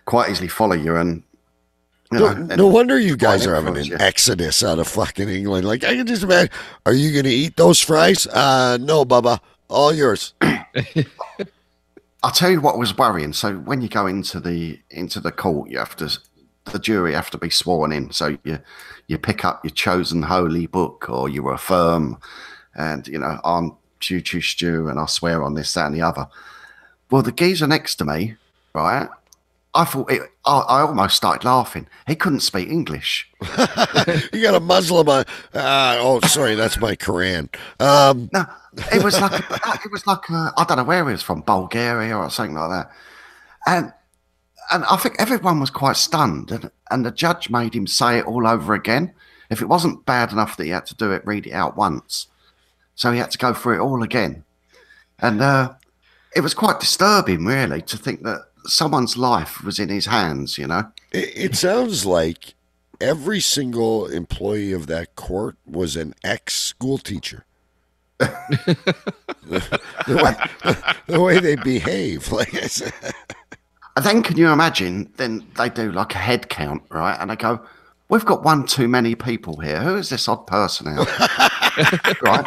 Speaker 2: quite easily follow you, and
Speaker 1: no wonder you guys are having an exodus out of fucking England. Like, I can just imagine. Are you going to eat those fries? No, Bubba, all yours.
Speaker 2: I'll tell you what was worrying. So when you go into the court, the jury have to be sworn in. So you pick up your chosen holy book, or you affirm, and I'm Choo Choo Stu, and I swear on this, that, and the other. Well, the geezer next to me, right? I thought I almost started laughing. He couldn't speak English.
Speaker 1: You got a Muslim on. Sorry, that's my Quran.
Speaker 2: No, it was like I don't know where he was from, Bulgaria or something like that. And I think everyone was quite stunned, and the judge made him say it all over again. If it wasn't bad enough that he had to read it out once, so he had to go through it all again. And it was quite disturbing, really, to think that someone's life was in his hands,
Speaker 1: It sounds like every single employee of that court was an ex-school teacher. the way they behave, like I said.
Speaker 2: And then can you imagine, then they do like a head count, right? And they go, we've got one too many people here. Who is this odd person out? Right?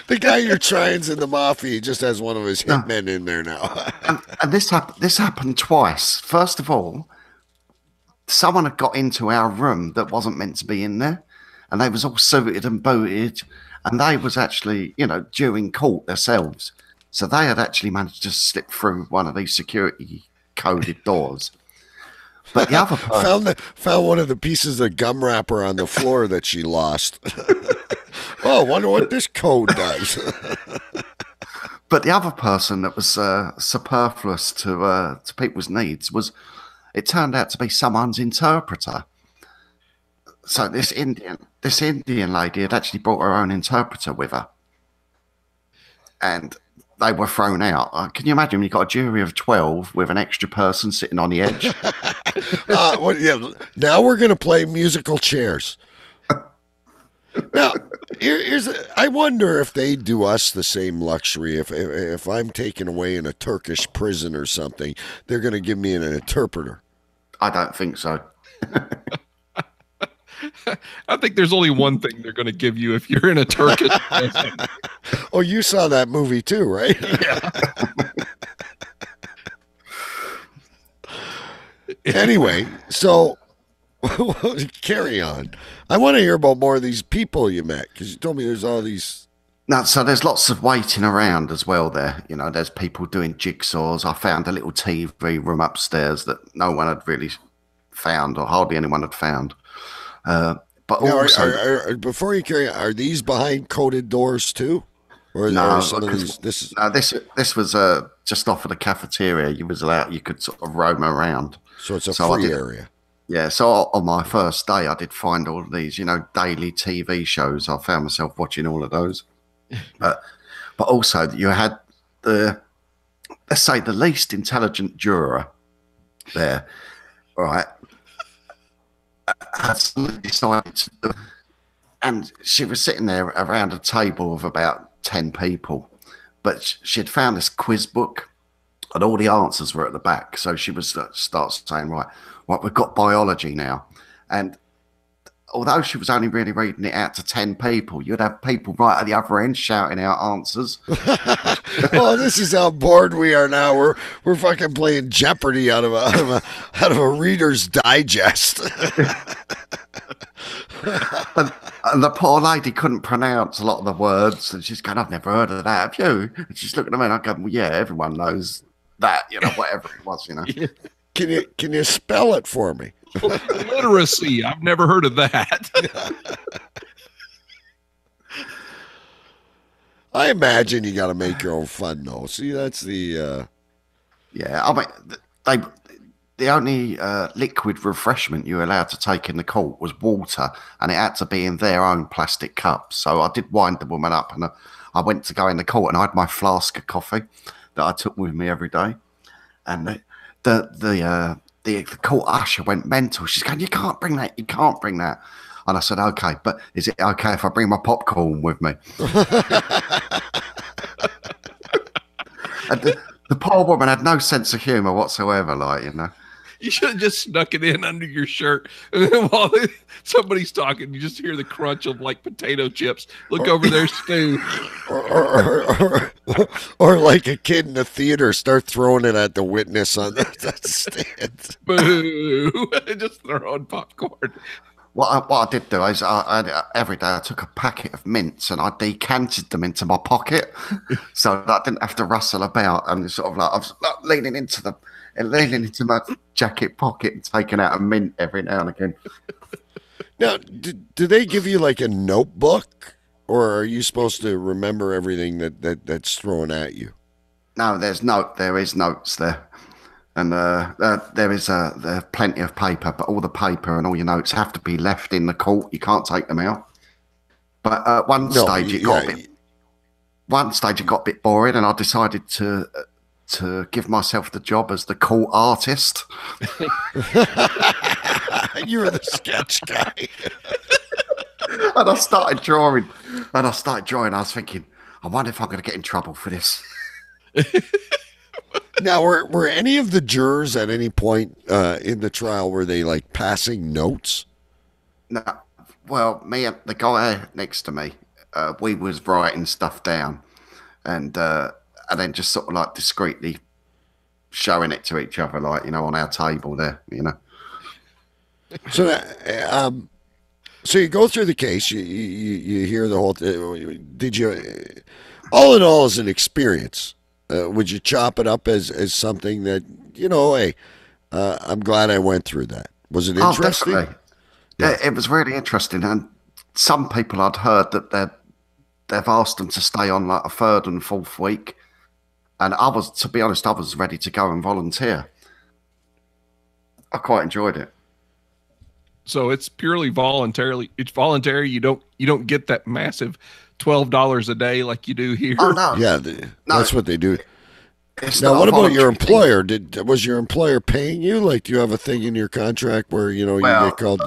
Speaker 1: The guy you're trying's in the mafia. He just has one of his hitmen in there now.
Speaker 2: and this happened twice. First of all, someone had got into our room that wasn't meant to be in there, and they was all suited and booted, and they was actually, during court themselves. So they had actually managed to slip through one of these security coded doors. But the other person
Speaker 1: found one of the pieces of gum wrapper on the floor that she lost. Oh, wonder what this code does.
Speaker 2: But the other person that was superfluous to people's needs it turned out to be someone's interpreter. So this Indian lady had actually brought her own interpreter with her, and they were thrown out. Can you imagine? You got a jury of 12 with an extra person sitting on the edge.
Speaker 1: Now we're going to play musical chairs. Now, I wonder if they do us the same luxury. If I'm taken away in a Turkish prison or something, they're going to give me an interpreter.
Speaker 2: I don't think so.
Speaker 3: I think there's only one thing they're going to give you if you're in a Turkish prison.
Speaker 1: Oh, you saw that movie too, right?
Speaker 3: Yeah.
Speaker 1: Anyway, so carry on. I want to hear about more of these people you met, because you told me there's all these.
Speaker 2: No, so there's lots of waiting around as well there. There's people doing jigsaws. I found a little TV room upstairs that no one had really found, or hardly anyone had found. But
Speaker 1: now,
Speaker 2: also,
Speaker 1: before you carry on, are these behind coded doors too? Or
Speaker 2: no,
Speaker 1: some of these,
Speaker 2: this was just off of the cafeteria. You could sort of roam around.
Speaker 1: So it's a free area.
Speaker 2: Yeah, so on my first day, I did find all of these, daily TV shows. I found myself watching all of those. But also, you had let's say, the least intelligent juror there, right, had suddenly decided to, and she was sitting there around a table of about 10 people, but she had found this quiz book, and all the answers were at the back. So she was starts saying, right, we've got biology now. And although she was only really reading it out to 10 people, you'd have people right at the other end shouting out answers.
Speaker 1: Oh, this is how bored we are now. We're fucking playing Jeopardy out of a Reader's Digest.
Speaker 2: And the poor lady couldn't pronounce a lot of the words, and she's going, "I've never heard of that, have you?" And she's looking at me, and I go, "Well, yeah, everyone knows that, whatever it was,
Speaker 1: Can you spell it for me?
Speaker 3: Literacy. I've never heard of that.
Speaker 1: I imagine you got to make your own fun, though. See, that's the.
Speaker 2: Yeah, I mean, the only liquid refreshment you were allowed to take in the court was water, and it had to be in their own plastic cups. So I did wind the woman up, and I went to go in the court, and I had my flask of coffee that I took with me every day, and the court usher went mental. She's going, "You can't bring that. You can't bring that." And I said, "Okay, but is it okay if I bring my popcorn with me?" And the poor woman had no sense of humour whatsoever,
Speaker 3: You should have just snuck it in under your shirt. And then while somebody's talking, you just hear the crunch of potato chips. Look over there, Stu.
Speaker 1: Or like a kid in the theater, start throwing it at the witness on the stand.
Speaker 3: Boo! Just throwing popcorn.
Speaker 2: What I did do is every day I took a packet of mints and I decanted them into my pocket, so that I didn't have to rustle about, and sort of I was leaning into my jacket pocket and taking out a mint every now and again.
Speaker 1: Now, do they give you a notebook, or are you supposed to remember everything that's thrown at you?
Speaker 2: No, there is notes there. And there is plenty of paper, but all the paper and all your notes have to be left in the court. You can't take them out. But at one stage it got a bit boring, and I decided to give myself the job as the court artist.
Speaker 1: You were the sketch guy.
Speaker 2: And I started drawing. I was thinking, I wonder if I'm going to get in trouble for this.
Speaker 1: Now, were any of the jurors at any point in the trial, were they passing notes?
Speaker 2: No, well, me and the guy next to me, we was writing stuff down, and then just sort of like discreetly showing it to each other, like, you know, on our table there, you know.
Speaker 1: So, so you go through the case. You hear the whole. Did you? All in all, as an experience, would you chop it up as something that, hey, I'm glad I went through that. Was it interesting?
Speaker 2: Definitely. Yeah, it was really interesting, and some people I'd heard that they've asked them to stay on like a third and fourth week, and to be honest, I was ready to go and volunteer. I quite enjoyed it.
Speaker 3: So it's purely voluntarily. It's voluntary. You don't get that massive $12 a day like you do here.
Speaker 2: Oh no,
Speaker 1: Yeah,
Speaker 2: no,
Speaker 1: that's what they do.
Speaker 2: It's
Speaker 1: Now,
Speaker 2: not
Speaker 1: what
Speaker 2: a
Speaker 1: about your
Speaker 2: voluntary
Speaker 1: employer? Was your employer paying you? Like, do you have a thing in your contract where you get called?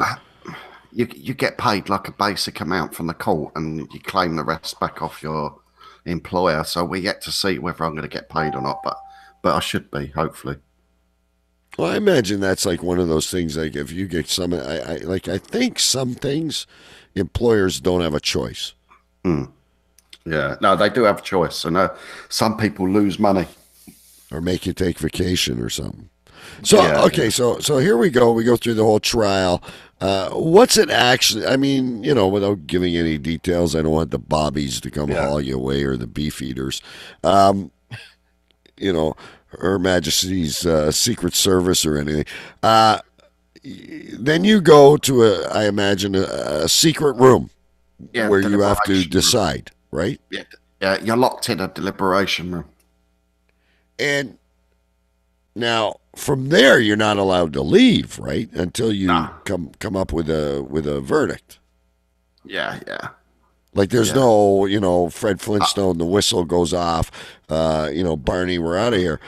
Speaker 2: You get paid like a basic amount from the court, and you claim the rest back off your employer. So we yet to see whether I'm going to get paid or not, but I should be, hopefully.
Speaker 1: Well, I imagine that's like one of those things. Like, if you get some, I think some things employers don't have a choice.
Speaker 2: Yeah, no, they do have a choice, and some people lose money
Speaker 1: or make you take vacation or something. So
Speaker 2: Yeah.
Speaker 1: so here we go. We go through the whole trial. What's it actually? I mean, without giving any details, I don't want the bobbies to come haul you away or the beef eaters. Her Majesty's Secret Service or anything. Then you go to I imagine a secret room where you have to decide, right?
Speaker 2: Yeah, you're locked in a deliberation room.
Speaker 1: And now from there, you're not allowed to leave, right? Until you come up with a verdict.
Speaker 2: Yeah.
Speaker 1: Like there's no, Fred Flintstone, the whistle goes off. Barney, we're out of here.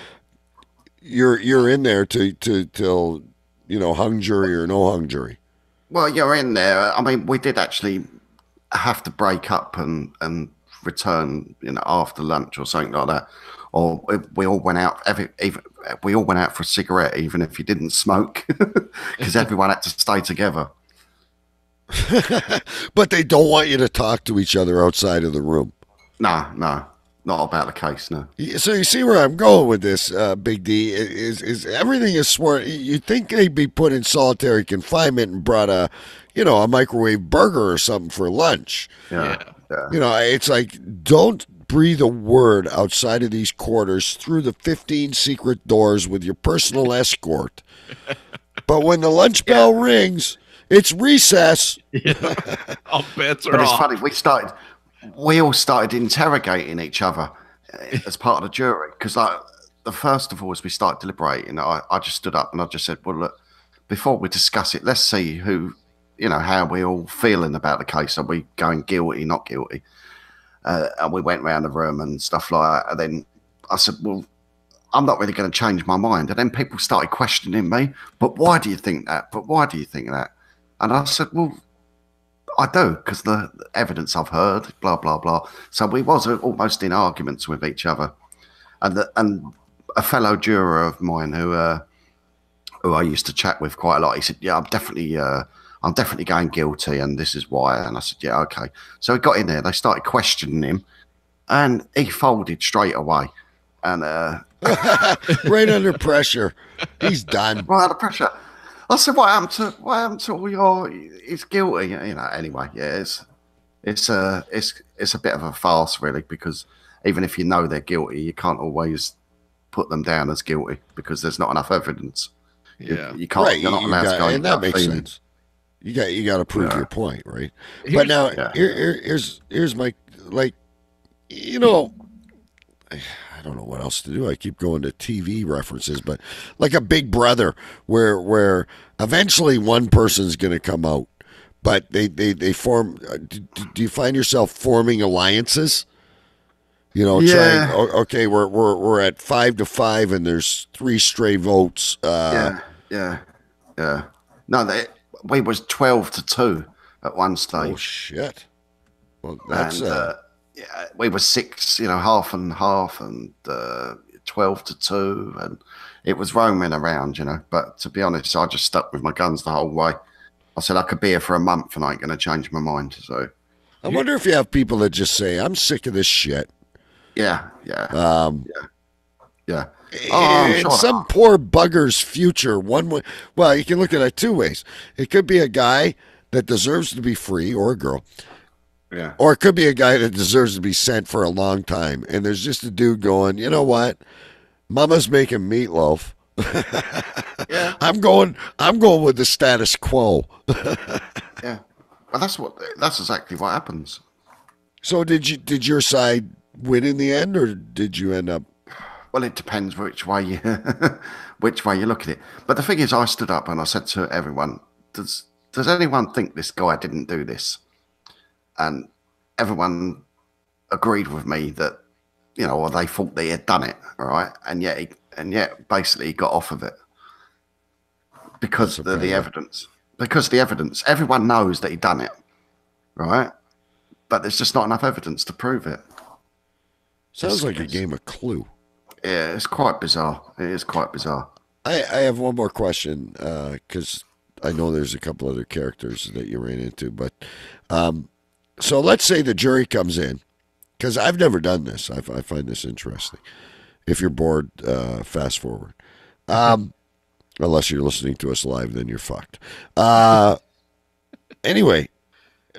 Speaker 1: You're in there till hung jury or no hung jury.
Speaker 2: Well, you're in there. I mean, we did actually have to break up and return, after lunch or something like that. Or we all went out. We all went out for a cigarette, even if you didn't smoke, because everyone had to stay together.
Speaker 1: But they don't want you to talk to each other outside of the room.
Speaker 2: No, not about the case. No.
Speaker 1: So you see where I'm going with this, Big D, is everything is sworn. You'd think they'd be put in solitary confinement and brought a microwave burger or something for lunch.
Speaker 2: Yeah.
Speaker 1: It's like, don't breathe a word outside of these quarters through the 15 secret doors with your personal escort. But when the lunch bell rings, it's recess.
Speaker 3: All bets are
Speaker 2: But it's
Speaker 3: off.
Speaker 2: funny. We all started interrogating each other as part of the jury, because the first of all, as we started deliberating, I just stood up and I just said, well, look, before we discuss it, let's see how we all feeling about the case. Are we going guilty, not guilty? And we went around the room and stuff like that. And then I said, well, I'm not really going to change my mind. And then people started questioning me, but why do you think that? But why do you think that? And I said, well, I do, because the evidence I've heard, blah, blah, blah. So we was almost in arguments with each other. And a fellow juror of mine who I used to chat with quite a lot, he said, yeah, I'm definitely going guilty, and this is why. And I said, yeah, okay. So he got in there, they started questioning him, and he folded straight away. And
Speaker 1: right under pressure. He's done.
Speaker 2: Right under pressure. I said, what happened to all your, he's guilty. Anyway, yeah, it's a bit of a farce, really, because even if you know they're guilty, you can't always put them down as guilty because there's not enough evidence.
Speaker 3: Yeah.
Speaker 2: You can't, you're not allowed to go.
Speaker 1: And that makes sense. You got to prove your point, right? But now here's my, I don't know what else to do. I keep going to TV references, but like a Big Brother, where eventually one person's going to come out, but they form. Do you find yourself forming alliances? Trying. Okay, we're at 5-5, and there's 3 stray votes.
Speaker 2: Yeah. No, we was 12-2 at one stage.
Speaker 1: Oh shit! Well, that's
Speaker 2: we were 6, half and half, and 12-2, and it was roaming around, But to be honest, I just stuck with my guns the whole way. I said I could be here for a month and I ain't going to change my mind. So
Speaker 1: I wonder if you have people that just say, I'm sick of this shit.
Speaker 2: Yeah.
Speaker 1: Oh,
Speaker 2: I'm sure
Speaker 1: some poor bugger's future. One way. Well, you can look at it two ways. It could be a guy that deserves to be free, or a girl.
Speaker 2: Yeah.
Speaker 1: Or it could be a guy that deserves to be sent for a long time. And there's just a dude going, you know what? Mama's making meatloaf.
Speaker 2: Yeah.
Speaker 1: I'm going with the status quo.
Speaker 2: Yeah. Well, that's exactly what happens.
Speaker 1: So did your side win in the end, or did you end up?
Speaker 2: Well, it depends which way you look at it. But the thing is, I stood up and I said to everyone, does anyone think this guy didn't do this? And everyone agreed with me that, or they thought they had done it, all right? And yet basically he got off of it because of the evidence. Because the evidence, everyone knows that he done it, right? But there's just not enough evidence to prove it.
Speaker 1: Sounds like a game of Clue.
Speaker 2: Yeah, it's quite bizarre. It is quite bizarre.
Speaker 1: I have one more question, because I know there's a couple other characters that you ran into. But so let's say the jury comes in, because I've never done this. I find this interesting. If you're bored, fast forward. Unless you're listening to us live, then you're fucked. Anyway,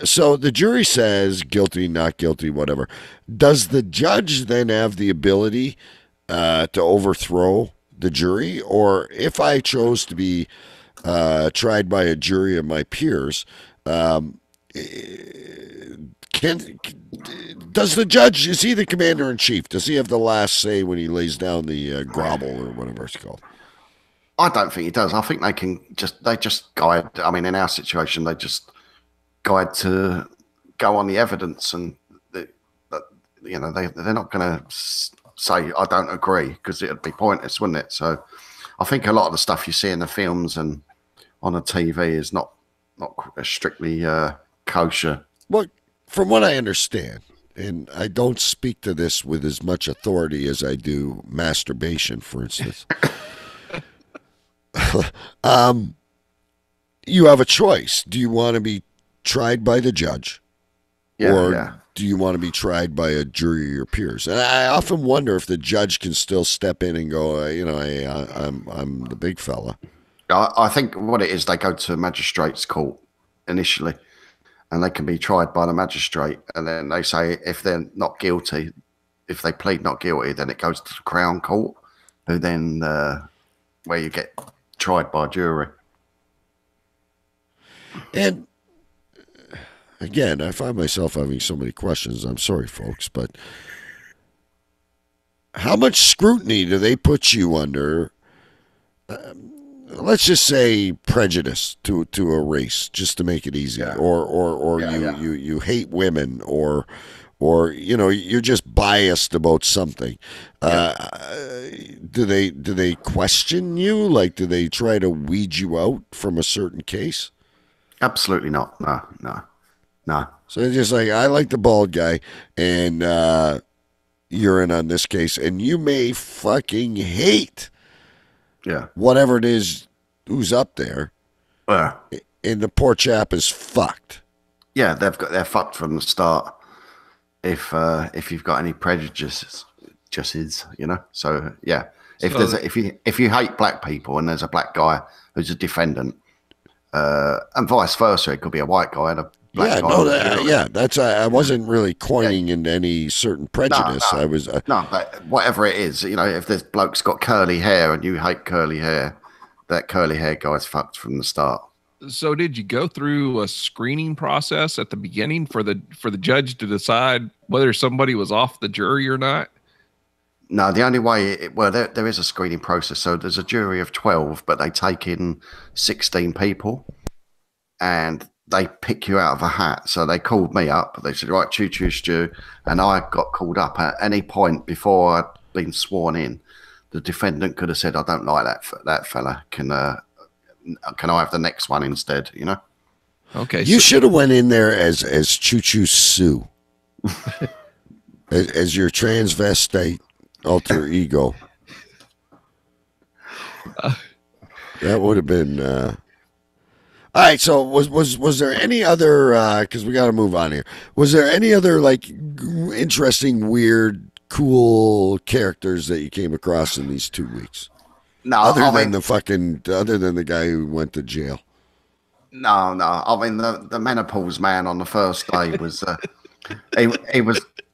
Speaker 1: so the jury says guilty, not guilty, whatever. Does the judge then have the ability to overthrow the jury? Or if I chose to be tried by a jury of my peers, does the judge, is he the commander-in-chief? Does he have the last say when he lays down the grovel or whatever it's called?
Speaker 2: I don't think he does. I think they just guide. I mean, in our situation, they just guide to go on the evidence, and they're not going to say I don't agree, because it'd be pointless, wouldn't it? So I think a lot of the stuff you see in the films and on the TV is not strictly kosher.
Speaker 1: Well, from what I understand, and I don't speak to this with as much authority as I do masturbation, for instance. You have a choice. Do you want to be tried by the judge, or do you want to be tried by a jury of your peers? And I often wonder if the judge can still step in and go, I'm the big fella.
Speaker 2: I think what it is, they go to magistrate's court initially, and they can be tried by the magistrate, and then they say if they're not guilty, if they plead not guilty, then it goes to the Crown Court, who then where you get tried by a jury.
Speaker 1: And again, I find myself having so many questions. I'm sorry, folks, but how much scrutiny do they put you under? Let's just say prejudice to a race, just to make it easy, or you hate women, or you're just biased about something. Do they question you? Like, do they try to weed you out from a certain case?
Speaker 2: Absolutely not. No.
Speaker 1: So they're just like, I like the bald guy, and you're in on this case, and you may fucking hate whatever it is who's up there. And the poor chap is fucked.
Speaker 2: Yeah, they're fucked from the start. If you've got any prejudices, So yeah, if you hate black people and there's a black guy who's a defendant, and vice versa, it could be a white guy and a black guy.
Speaker 1: That's I wasn't really coining into any certain prejudice.
Speaker 2: No,
Speaker 1: I was
Speaker 2: but whatever it is, if this bloke's got curly hair and you hate curly hair, that curly hair guy's fucked from the start.
Speaker 3: So did you go through a screening process at the beginning for the judge to decide whether somebody was off the jury or not?
Speaker 2: No, the only way there is a screening process. So there's a jury of 12, but they take in 16 people and they pick you out of a hat. So they called me up. They said, right, Choo Choo Stu. And I got called up at any point before I'd been sworn in. The defendant could have said, I don't like that fella. Can I have the next one instead,
Speaker 3: Okay.
Speaker 1: You should have went in there as Choo Choo Stu. as your transvestite alter ego. That would have been All right, so was there any other? Because we got to move on here. Was there any other like interesting, weird, cool characters that you came across in these 2 weeks?
Speaker 2: No,
Speaker 1: other than the guy who went to jail.
Speaker 2: No. I mean, the menopause man on the first day was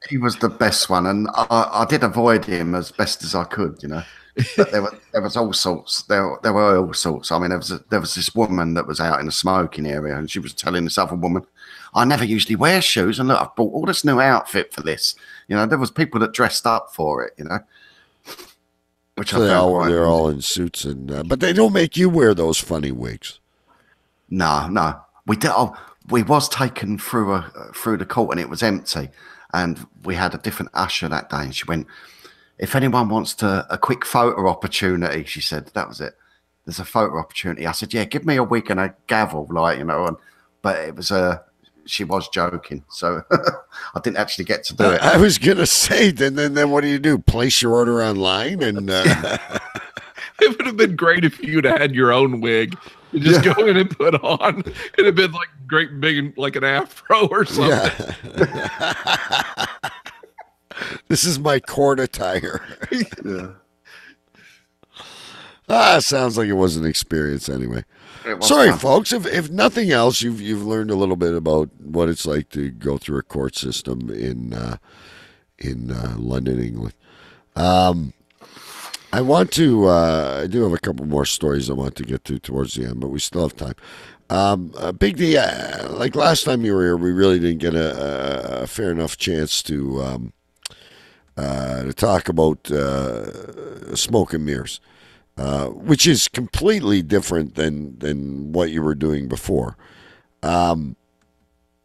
Speaker 2: he was the best one, and I did avoid him as best as I could, you know. But there was all sorts. There were all sorts. I mean, there was this woman that was out in the smoking area, and she was telling this other woman, "I never usually wear shoes, and look, I've bought all this new outfit for this." You know, there was people that dressed up for it, you know. Which
Speaker 1: So they're all in suits, and but they don't make you wear those funny wigs.
Speaker 2: No, we did. We was taken through the court, and it was empty, and we had a different usher that day, and she went, "If anyone wants a quick photo opportunity," she said, that was it. "There's a photo opportunity." I said, "Yeah, give me a wig and a gavel, like, you know." But it was she was joking, so I didn't actually get to do it.
Speaker 1: I was gonna say, then what do? Place your order online, and
Speaker 3: it would have been great if you'd had your own wig. You just go in and put on. It'd have been like great big, like an afro or something.
Speaker 1: Yeah. This is my court attire.
Speaker 2: Yeah.
Speaker 1: Sounds like it was an experience anyway.
Speaker 2: Sorry,
Speaker 1: fun. Folks. If nothing else, you've learned a little bit about what it's like to go through a court system in London, England. I want to. I do have a couple more stories I want to get to towards the end, but we still have time. Big D, like last time you were here, we really didn't get a fair enough chance to talk about smoke and mirrors. Which is completely different than what you were doing before. You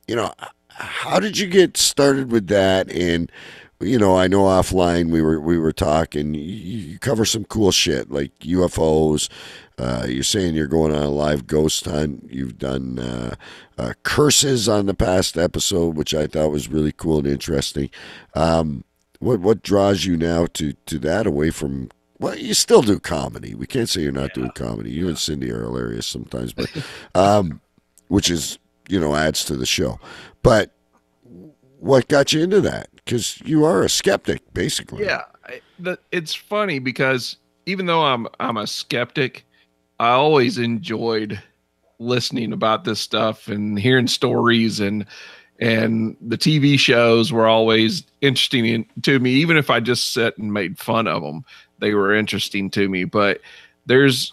Speaker 1: know, how did you get started with that? And you know, I know offline we were talking. You cover some cool shit like UFOs. You're saying you're going on a live ghost hunt. You've done curses on the past episode, which I thought was really cool and interesting. What draws you now to that away from? Well, you still do comedy. We can't say you're not doing comedy. You and Cindy are hilarious sometimes, but which is, you know, adds to the show. But what got you into that? Because you are a skeptic, basically.
Speaker 3: Yeah, it's funny because even though I'm a skeptic, I always enjoyed listening about this stuff and hearing stories, and the TV shows were always interesting to me, even if I just sat and made fun of them. They were interesting to me, but it's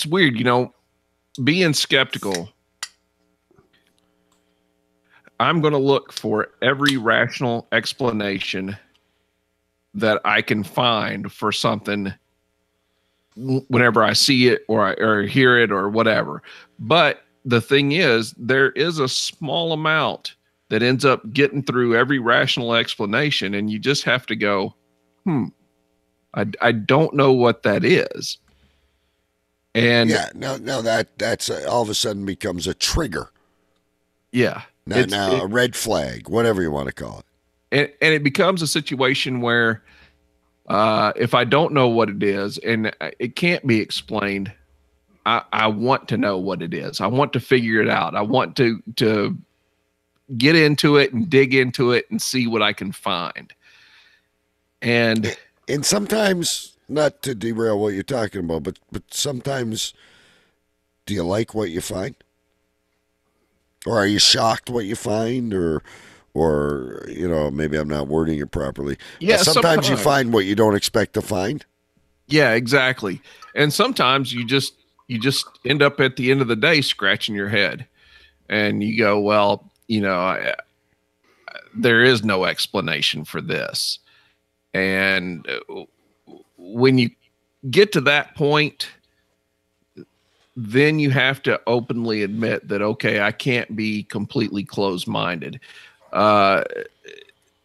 Speaker 3: weird, you know, being skeptical. I'm going to look for every rational explanation that I can find for something whenever I see it or hear it or whatever. But the thing is, there is a small amount that ends up getting through every rational explanation, and you just have to go, I don't know what that is. And
Speaker 1: yeah, no, that's all of a sudden becomes a trigger.
Speaker 3: Yeah.
Speaker 1: Now a red flag, whatever you want to call
Speaker 3: it. And it becomes a situation where if I don't know what it is and it can't be explained, I want to know what it is. I want to figure it out. I want to get into it and dig into it and see what I can find. And
Speaker 1: sometimes, not to derail what you're talking about, but sometimes, do you like what you find? Or are you shocked what you find? Or you know, maybe I'm not wording it properly.
Speaker 3: Yeah,
Speaker 1: sometimes you find what you don't expect to find.
Speaker 3: Yeah, exactly. And sometimes you just end up at the end of the day scratching your head. And you go, well, you know, there is no explanation for this. And when you get to that point, then you have to openly admit that, okay, I can't be completely closed-minded.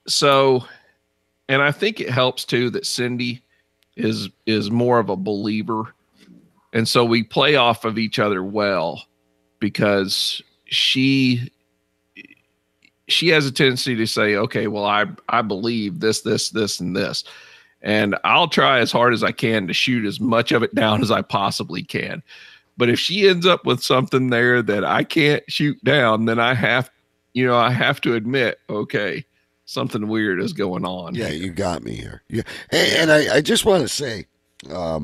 Speaker 3: So, and I think it helps too that Cindy is more of a believer. And so we play off of each other well, because she has a tendency to say, okay, well, I believe this, and this. And I'll try as hard as I can to shoot as much of it down as I possibly can. But if she ends up with something there that I can't shoot down, then I have to admit, okay, something weird is going on.
Speaker 1: Yeah, you got me here. Yeah, and I just want to say, I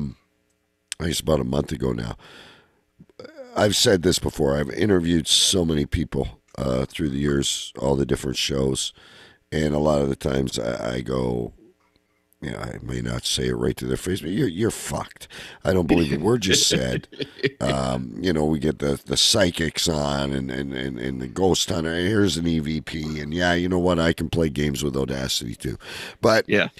Speaker 1: guess about a month ago now, I've said this before. I've interviewed so many people through the years, all the different shows, and a lot of the times I go, I may not say it right to their face, but you're fucked. I don't believe a word you said. We get the psychics on and the ghost hunter. Here's an EVP, and you know what? I can play games with Audacity too. But
Speaker 3: yeah,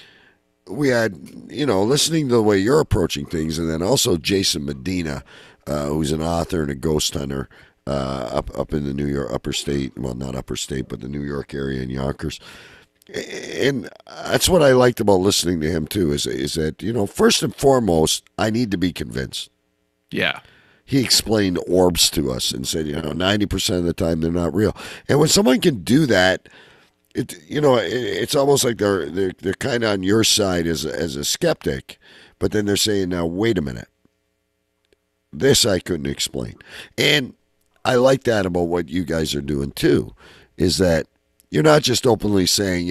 Speaker 3: we
Speaker 1: had listening to the way you're approaching things, and then also Jason Medina, who's an author and a ghost hunter up in the New York upper state. Well, not upper state, but the New York area in Yonkers. And that's what I liked about listening to him too, is that, first and foremost, I need to be convinced.
Speaker 3: Yeah.
Speaker 1: He explained orbs to us and said, 90% of the time they're not real. And when someone can do that, it's almost like they're kind of on your side as a skeptic, but then they're saying, now, wait a minute. This I couldn't explain. And I like that about what you guys are doing too, is that you're not just openly saying,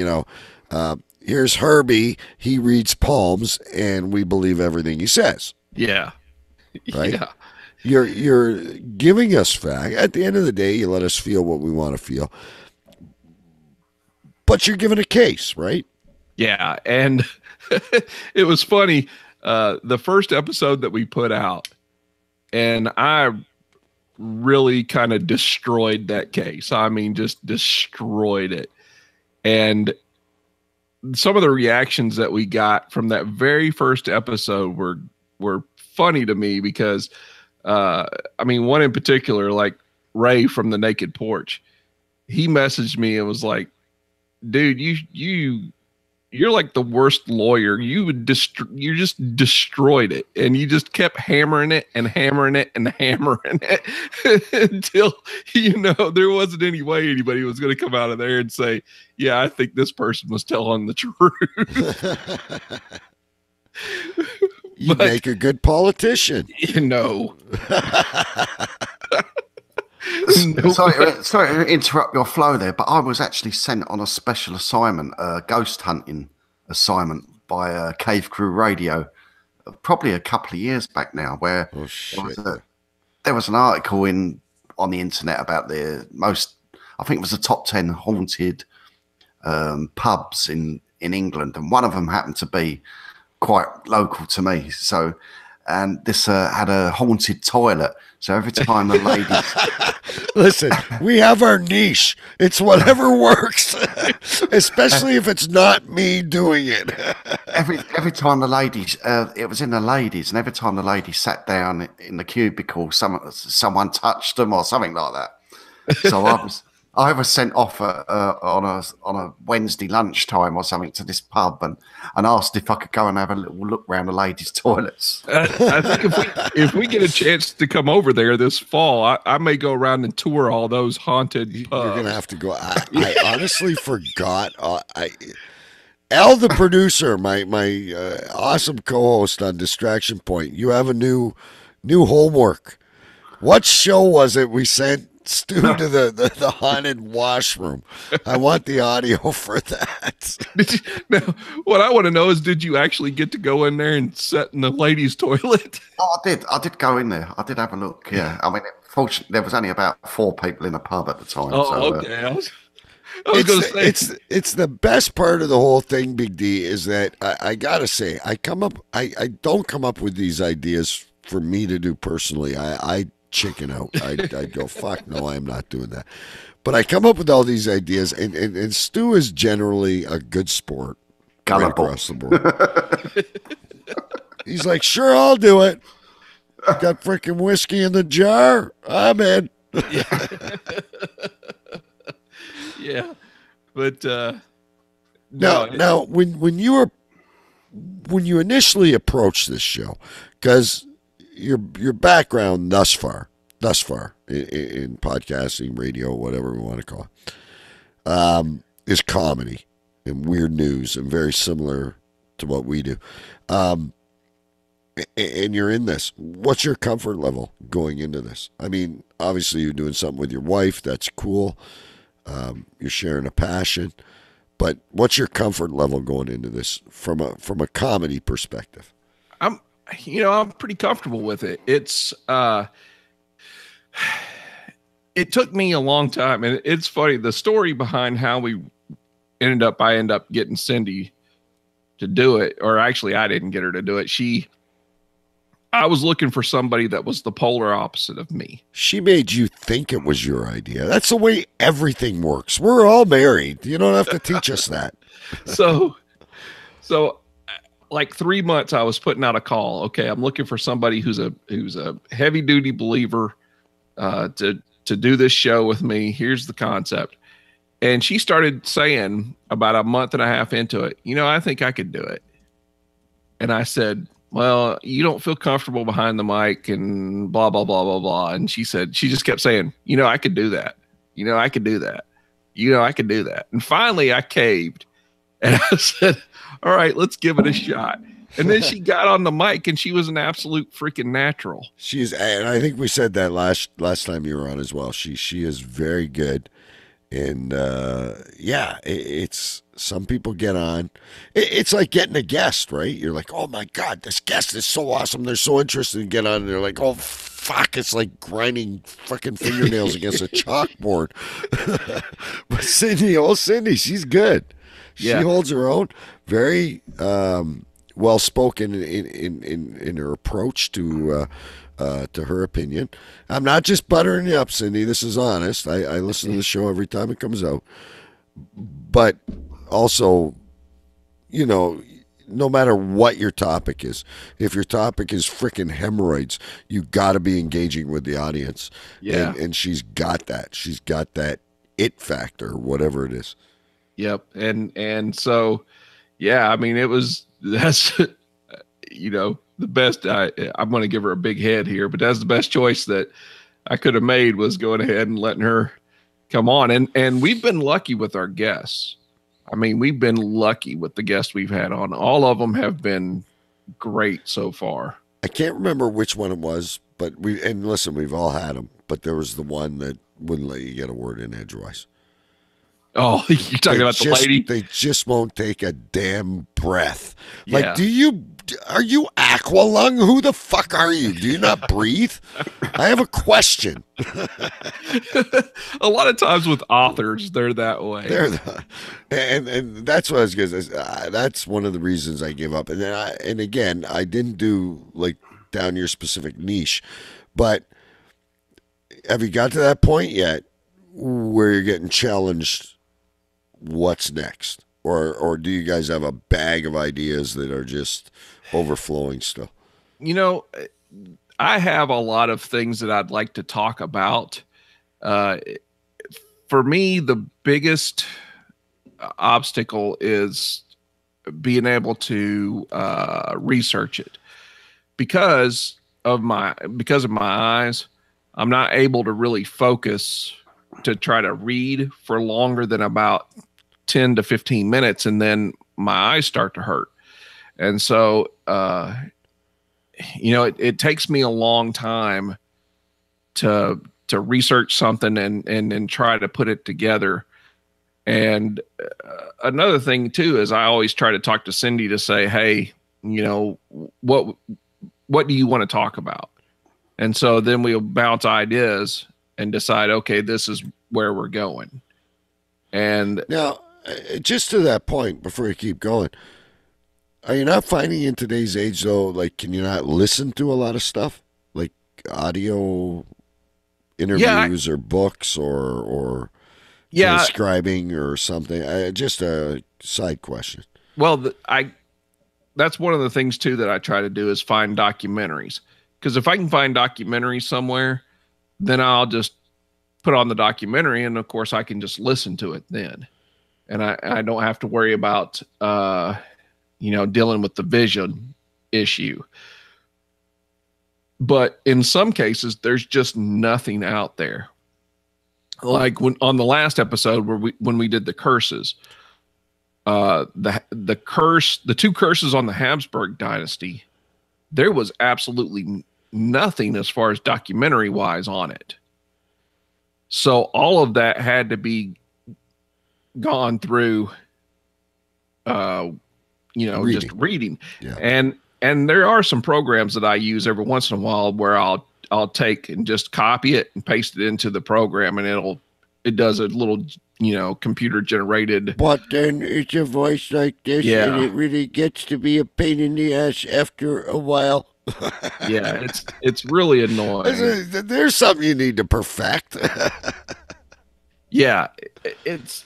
Speaker 1: here's Herbie, he reads palms, and we believe everything he says.
Speaker 3: Yeah.
Speaker 1: Right?
Speaker 3: Yeah.
Speaker 1: You're giving us fact. At the end of the day, you let us feel what we want to feel. But you're giving a case, right?
Speaker 3: Yeah. And it was funny. The first episode that we put out, and I really kind of destroyed that case. I mean, just destroyed it. And some of the reactions that we got from that very first episode were funny to me because, one in particular, like Ray from the Naked Porch, he messaged me and was like, dude, you're like the worst lawyer. You just destroyed it, and you just kept hammering it and hammering it and hammering it until there wasn't any way anybody was going to come out of there and say, "Yeah, I think this person was telling the truth."
Speaker 1: You make a good politician.
Speaker 2: Sorry to interrupt your flow there, but I was actually sent on a special assignment, a ghost hunting assignment by Cave Crew Radio, probably a couple of years back now, where there was an article on the internet about I think it was the top 10 haunted pubs in England, and one of them happened to be quite local to me. So, and this had a haunted toilet. So every time the ladies...
Speaker 1: Listen, we have our niche. It's whatever works, especially if it's not me doing it.
Speaker 2: every time the ladies... it was in the ladies, and every time the ladies sat down in the cubicle, someone touched them or something like that. So I was sent off on a Wednesday lunchtime or something to this pub and asked if I could go and have a little look around the ladies' toilets.
Speaker 3: I think if we get a chance to come over there this fall, I may go around and tour all those haunted pubs.
Speaker 1: You're gonna have to go. I honestly forgot. Al, the producer, my awesome co-host on Distraction Point. You have a new homework. What show was it we sent Stu to the haunted washroom? I want the audio for that.
Speaker 3: Now, what I want to know is, did you actually get to go in there and sit in the ladies' toilet?
Speaker 2: Oh, I did go in there. I did have a look. Yeah, I mean, fortunately, there was only about 4 people in the pub at the time.
Speaker 3: Oh,
Speaker 2: so,
Speaker 3: okay. I was going to say
Speaker 1: it's the best part of the whole thing, Big D, is that I gotta say I don't come up with these ideas for me to do personally. I chicken out. I'd go, fuck no, I'm not doing that. But I come up with all these ideas, and Stu is generally a good sport right across the board. He's like, sure, I'll do it. Got freaking whiskey in the jar. I'm in.
Speaker 3: Yeah, but
Speaker 1: now when you initially approached this show, because your background thus far in podcasting, radio, whatever we want to call it, is comedy and weird news, and very similar to what we do. And and you're in this, what's your comfort level going into this? I mean, obviously you're doing something with your wife. That's cool. You're sharing a passion. But what's your comfort level going into this from a comedy perspective?
Speaker 3: I'm pretty comfortable with it. It took me a long time, and it's funny, the story behind how I ended up getting Cindy to do it, or actually I didn't get her to do it. I was looking for somebody that was the polar opposite of me.
Speaker 1: She made you think it was your idea. That's the way everything works. We're all married. You don't have to teach us that.
Speaker 3: So like 3 months I was putting out a call. Okay, I'm looking for somebody who's a heavy duty believer to do this show with me. Here's the concept. And she started saying about a month and a half into it, I think I could do it. And I said, well, you don't feel comfortable behind the mic and blah, blah, blah, blah, blah. And she just kept saying, I could do that. I could do that. I could do that. And finally I caved and I said, all right, let's give it a shot. And then she got on the mic and she was an absolute freaking natural.
Speaker 1: And I think we said that last time you were on as well. She is very good. And it's some people get on. It's like getting a guest, right? You're like, oh my God, this guest is so awesome. They're so interested in get on. And they're like, oh fuck, it's like grinding fucking fingernails against a chalkboard. But Cindy, she's good. She holds her own. Very well spoken in her approach to her opinion. I'm not just buttering you up, Cindy. This is honest. I listen to the show every time it comes out. But also, no matter what your topic is, if your topic is freaking hemorrhoids, you got to be engaging with the audience.
Speaker 3: Yeah.
Speaker 1: And she's got that. She's got that it factor, whatever it is.
Speaker 3: Yep. And so, yeah, I mean, that's the best. I'm going to give her a big head here, but that's the best choice that I could have made, was going ahead and letting her come on. And we've been lucky with our guests. I mean, we've been lucky with the guests we've had on. All of them have been great so far.
Speaker 1: I can't remember which one it was, but listen, we've all had them, but there was the one that wouldn't let you get a word in edgewise.
Speaker 3: Oh, you're talking about the lady?
Speaker 1: They just won't take a damn breath. Like, are you aqua lung? Who the fuck are you? Do you not breathe? I have a question.
Speaker 3: A lot of times with authors, they're that way.
Speaker 1: And that's what I was going to say. That's one of the reasons I gave up. And again, I didn't do like down your specific niche, but have you got to that point yet where you're getting challenged? What's next? Or do you guys have a bag of ideas that are just overflowing still?
Speaker 3: I have a lot of things that I'd like to talk about. For me, the biggest obstacle is being able to research it. Because of my eyes, I'm not able to really focus to try to read for longer than about 10 to 15 minutes, and then my eyes start to hurt. And so, it takes me a long time to research something and try to put it together. And another thing too is I always try to talk to Cindy to say, hey, what do you want to talk about? And so then we'll bounce ideas and decide, okay, this is where we're going. And
Speaker 1: now, just to that point, before you keep going, are you not finding in today's age, though, like, can you not listen to a lot of stuff? Like audio interviews or books or transcribing or something? Just a side question.
Speaker 3: Well, that's one of the things, too, that I try to do is find documentaries. Because if I can find documentaries somewhere, then I'll just put on the documentary, and, of course, I can just listen to it then. And I don't have to worry about, dealing with the vision issue. But in some cases, there's just nothing out there. Like on the last episode when we did the curses, the two curses on the Habsburg dynasty there was absolutely nothing as far as documentary wise on it. So all of that had to be gone through, just reading.
Speaker 1: Yeah.
Speaker 3: And there are some programs that I use every once in a while where I'll take and just copy it and paste it into the program, and it does a little, computer generated.
Speaker 1: But then it's a voice like this, and it really gets to be a pain in the ass after a while.
Speaker 3: Yeah, it's really annoying.
Speaker 1: There's something you need to perfect.
Speaker 3: Yeah, it's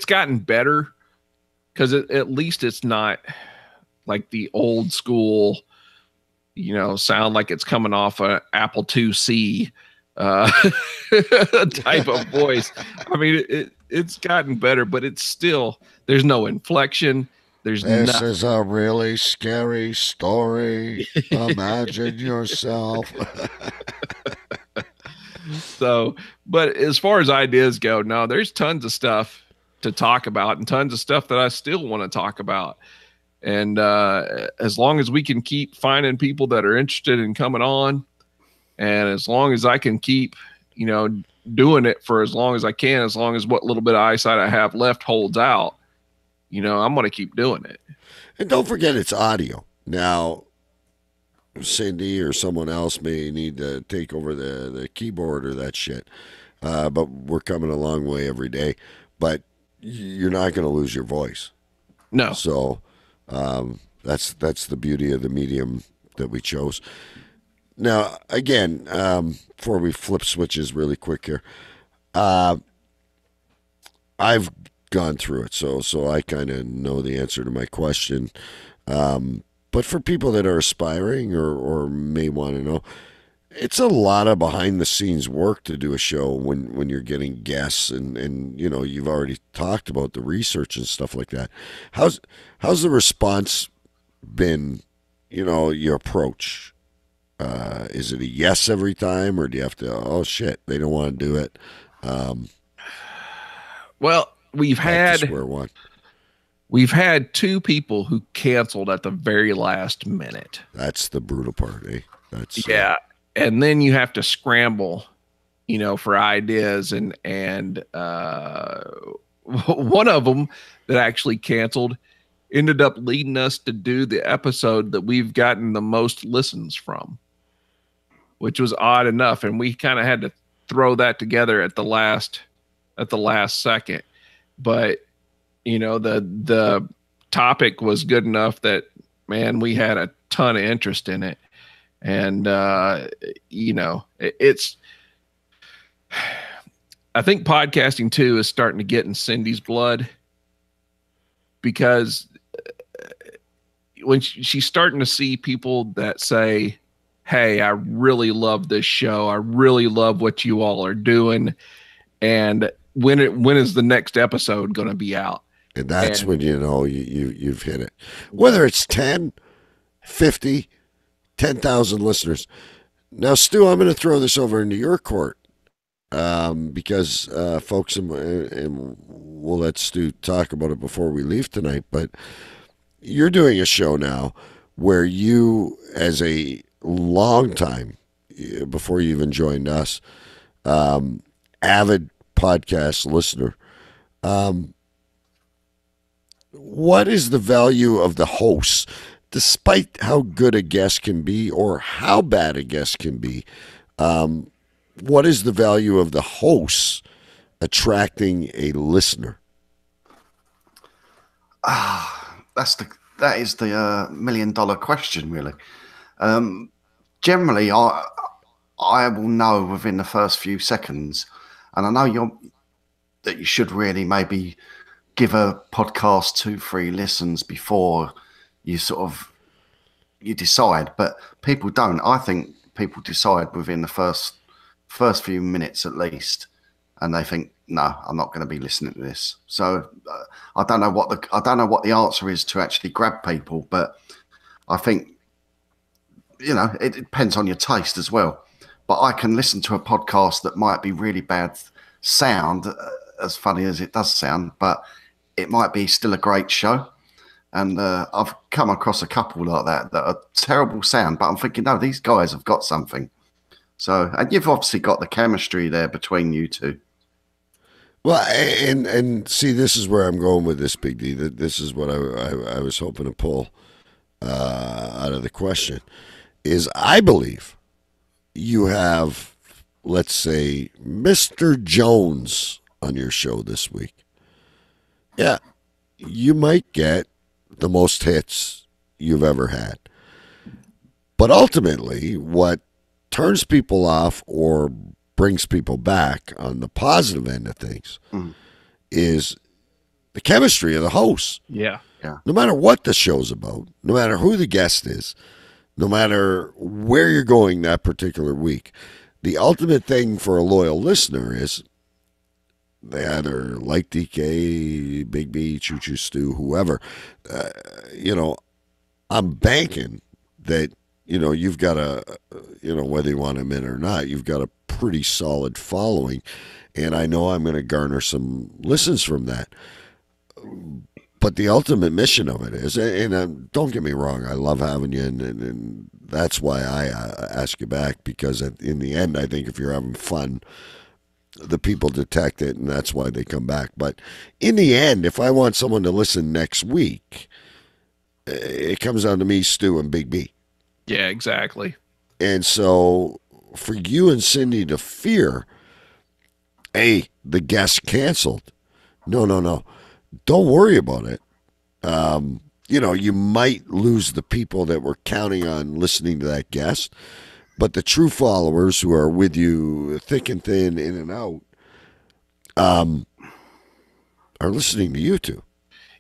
Speaker 3: gotten better because at least it's not like the old school, sound like it's coming off an Apple IIc type of voice. I mean, it's gotten better, but it's still, there's no inflection. This
Speaker 1: is a really scary story. Imagine yourself.
Speaker 3: So, but as far as ideas go, no, there's tons of stuff to talk about and tons of stuff that I still want to talk about. And as long as we can keep finding people that are interested in coming on, and as long as I can keep, doing it for as long as I can, as long as what little bit of eyesight I have left holds out, I'm going to keep doing it.
Speaker 1: And don't forget it's audio. Now, Cindy or someone else may need to take over the keyboard or that shit. But we're coming a long way every day. But you're not going to lose your voice.
Speaker 3: No.
Speaker 1: So that's the beauty of the medium that we chose. Now, again, before we flip switches really quick here, I've gone through it, so I kind of know the answer to my question. But for people that are aspiring or may want to know, it's a lot of behind the scenes work to do a show when you're getting guests and you've already talked about the research and stuff like that. How's the response been? Your approach. Is it a yes every time, or do you have to? Oh shit, they don't want to do it.
Speaker 3: Well, we've had
Speaker 1: square one.
Speaker 3: We've had two people who canceled at the very last minute.
Speaker 1: That's the brutal part, eh? That's
Speaker 3: and then you have to scramble, for ideas, and one of them that actually canceled ended up leading us to do the episode that we've gotten the most listens from, which was odd enough, and we kind of had to throw that together at the last second. But the topic was good enough that, man, we had a ton of interest in it. And, it's, I think podcasting too is starting to get in Cindy's blood, because when she's starting to see people that say, hey, I really love this show. I really love what you all are doing. And when is the next episode going to be out?
Speaker 1: And that's when you've hit it. Whether it's 10, 50, 10,000 listeners. Now, Stu, I'm going to throw this over into your court because folks, and we'll let Stu talk about it before we leave tonight, but you're doing a show now where you, as a long time, before you even joined us, avid podcast listener, what is the value of the host, despite how good a guest can be or how bad a guest can be? What is the value of the host attracting a listener?
Speaker 2: That is the $1 million question, really. Generally, I will know within the first few seconds, and I know that you should really maybe give a podcast 2-3 listens before you you decide, but people don't. I think people decide within the first few minutes at least, and they think, no, I'm not going to be listening to this. So I don't know what the answer is to actually grab people, but I think it depends on your taste as well. But I can listen to a podcast that might be really bad sound, as funny as it does sound, but it might be still a great show. And I've come across a couple like that are terrible sound, but I'm thinking, no, these guys have got something. So, and you've obviously got the chemistry there between you two.
Speaker 1: Well, and see, this is where I'm going with this, Big D. This is what I was hoping to pull out of the question. Is I believe you have, let's say, Mr. Jones on your show this week. Yeah, you might get the most hits you've ever had. But ultimately, what turns people off or brings people back on the positive end of things is the chemistry of the hosts.
Speaker 3: Yeah.
Speaker 1: No matter what the show's about, no matter who the guest is, no matter where you're going that particular week, the ultimate thing for a loyal listener is they either like DK, Big B, Choo Choo Stu, whoever. I'm banking that, you've got whether you want them in or not, you've got a pretty solid following. And I know I'm going to garner some listens from that. But the ultimate mission of it is, and don't get me wrong, I love having you, and that's why I ask you back, because in the end, I think if you're having fun, the people detect it, and that's why they come back. But in the end, if I want someone to listen next week, it comes down to me, Stu, and Big B.
Speaker 3: Yeah, exactly.
Speaker 1: And so for you and Cindy to fear, the guest canceled. No. Don't worry about it. You might lose the people that were counting on listening to that guest, but the true followers who are with you thick and thin, in and out, are listening to you two.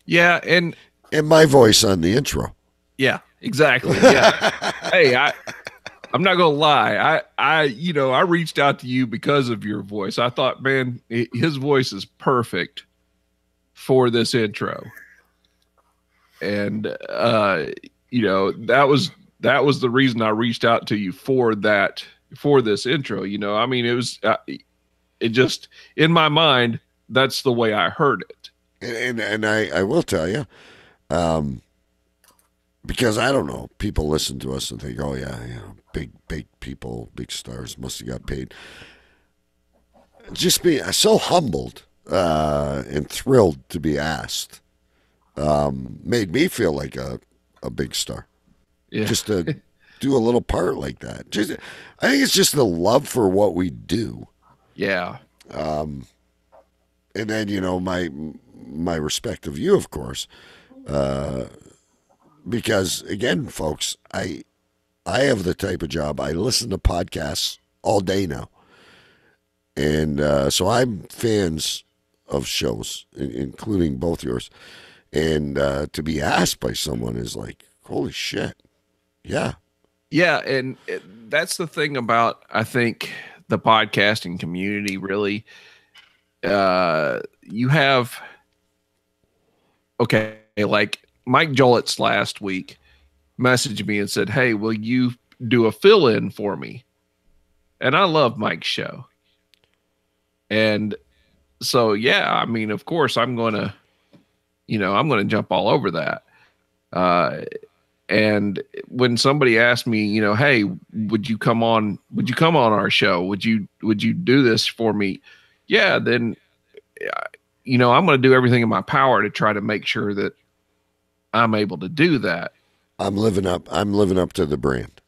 Speaker 3: Yeah, and
Speaker 1: my voice on the intro.
Speaker 3: Yeah, exactly. Yeah. Hey, I'm not gonna lie. I reached out to you because of your voice. I thought, man, his voice is perfect for this intro. And that was the reason I reached out to you for this intro. I mean, it was it just, in my mind, that's the way I heard it.
Speaker 1: And I will tell you, because I don't know, people listen to us and think, oh yeah, big people, big stars must have got paid. Just be so humbled and thrilled to be asked. Made me feel like a big star.
Speaker 3: Yeah.
Speaker 1: Just to do a little part like that. I think it's just the love for what we do.
Speaker 3: Yeah.
Speaker 1: And then, my respect of you, of course. Because again, folks, I have the type of job, I listen to podcasts all day now. And so I'm fans of shows, including both yours. And to be asked by someone is like, holy shit. Yeah.
Speaker 3: Yeah. And that's the thing about, I think, the podcasting community, really. You have, like Mike Jolitz last week messaged me and said, hey, will you do a fill-in for me? And I love Mike's show. And so, yeah, I mean, of course, I'm going to jump all over that. And when somebody asked me, hey, would you come on our show? Would you do this for me? Yeah. Then, I'm going to do everything in my power to try to make sure that I'm able to do that.
Speaker 1: I'm living up to the brand.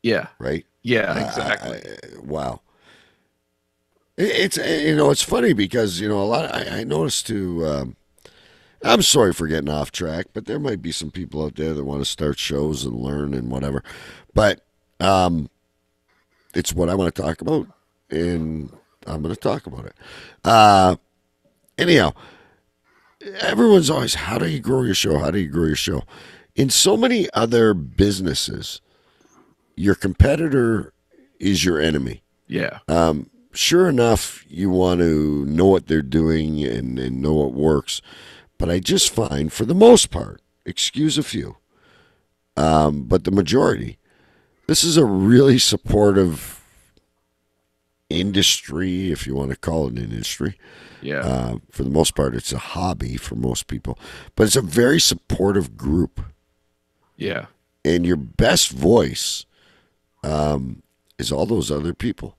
Speaker 3: Yeah.
Speaker 1: Right.
Speaker 3: Yeah, exactly.
Speaker 1: Wow. It's funny because, a lot I noticed too, I'm sorry for getting off track, but there might be some people out there that want to start shows and learn and whatever. But it's what I want to talk about, and I'm going to talk about it. Anyhow, everyone's always, how do you grow your show? How do you grow your show? In so many other businesses, your competitor is your enemy.
Speaker 3: Yeah.
Speaker 1: Sure enough, you want to know what they're doing and know what works. But I just find, for the most part, excuse a few, but the majority, this is a really supportive industry, if you want to call it an industry.
Speaker 3: Yeah.
Speaker 1: For the most part, it's a hobby for most people, but it's a very supportive group.
Speaker 3: Yeah.
Speaker 1: And your best voice is all those other people.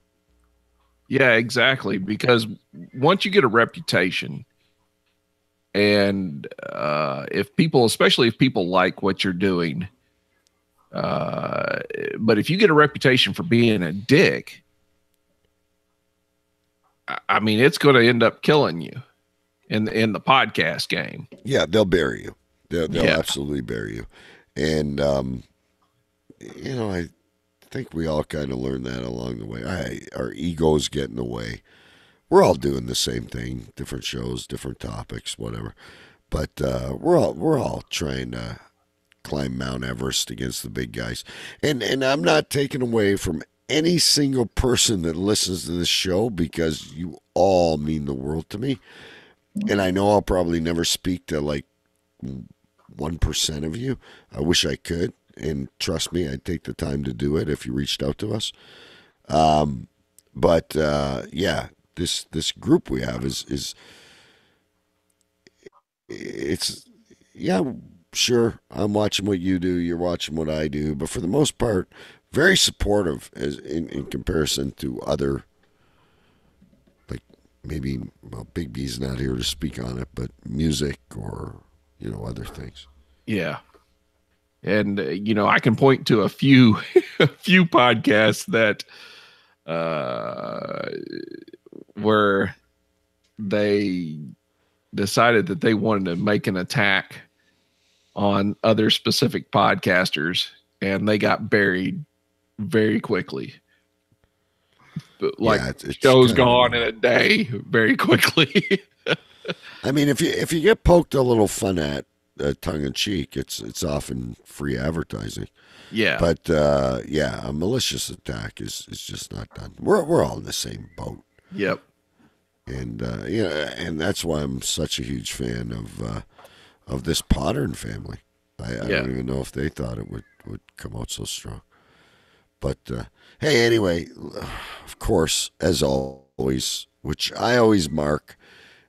Speaker 3: Yeah, exactly. Because once you get a reputation, and if people, especially if people like what you're doing, but if you get a reputation for being a dick, I mean, it's going to end up killing you in the podcast game.
Speaker 1: Yeah, they'll bury you. They'll absolutely bury you. And I think we all kind of learned that along the way. Our egos get in the way. We're all doing the same thing, different shows, different topics, whatever. But we're all trying to climb Mount Everest against the big guys. And I'm not taking away from any single person that listens to this show, because you all mean the world to me. And I know I'll probably never speak to like 1% of you. I wish I could. And trust me, I'd take the time to do it if you reached out to us. But this group we have is sure, I'm watching what you do, you're watching what I do, but for the most part, very supportive as in comparison to other, like maybe, well, Big B's not here to speak on it, but music or, other things.
Speaker 3: Yeah. And, I can point to a few podcasts that, where they decided that they wanted to make an attack on other specific podcasters, and they got buried very quickly. But it's show's gone in a day very quickly.
Speaker 1: I mean, if you get poked a little fun at, tongue in cheek, it's often free advertising.
Speaker 3: Yeah.
Speaker 1: But a malicious attack is just not done. We're all in the same boat.
Speaker 3: Yep.
Speaker 1: And and that's why I'm such a huge fan of this Pottern family. I don't even know if they thought it would come out so strong. But hey, anyway, of course, as always, which I always mark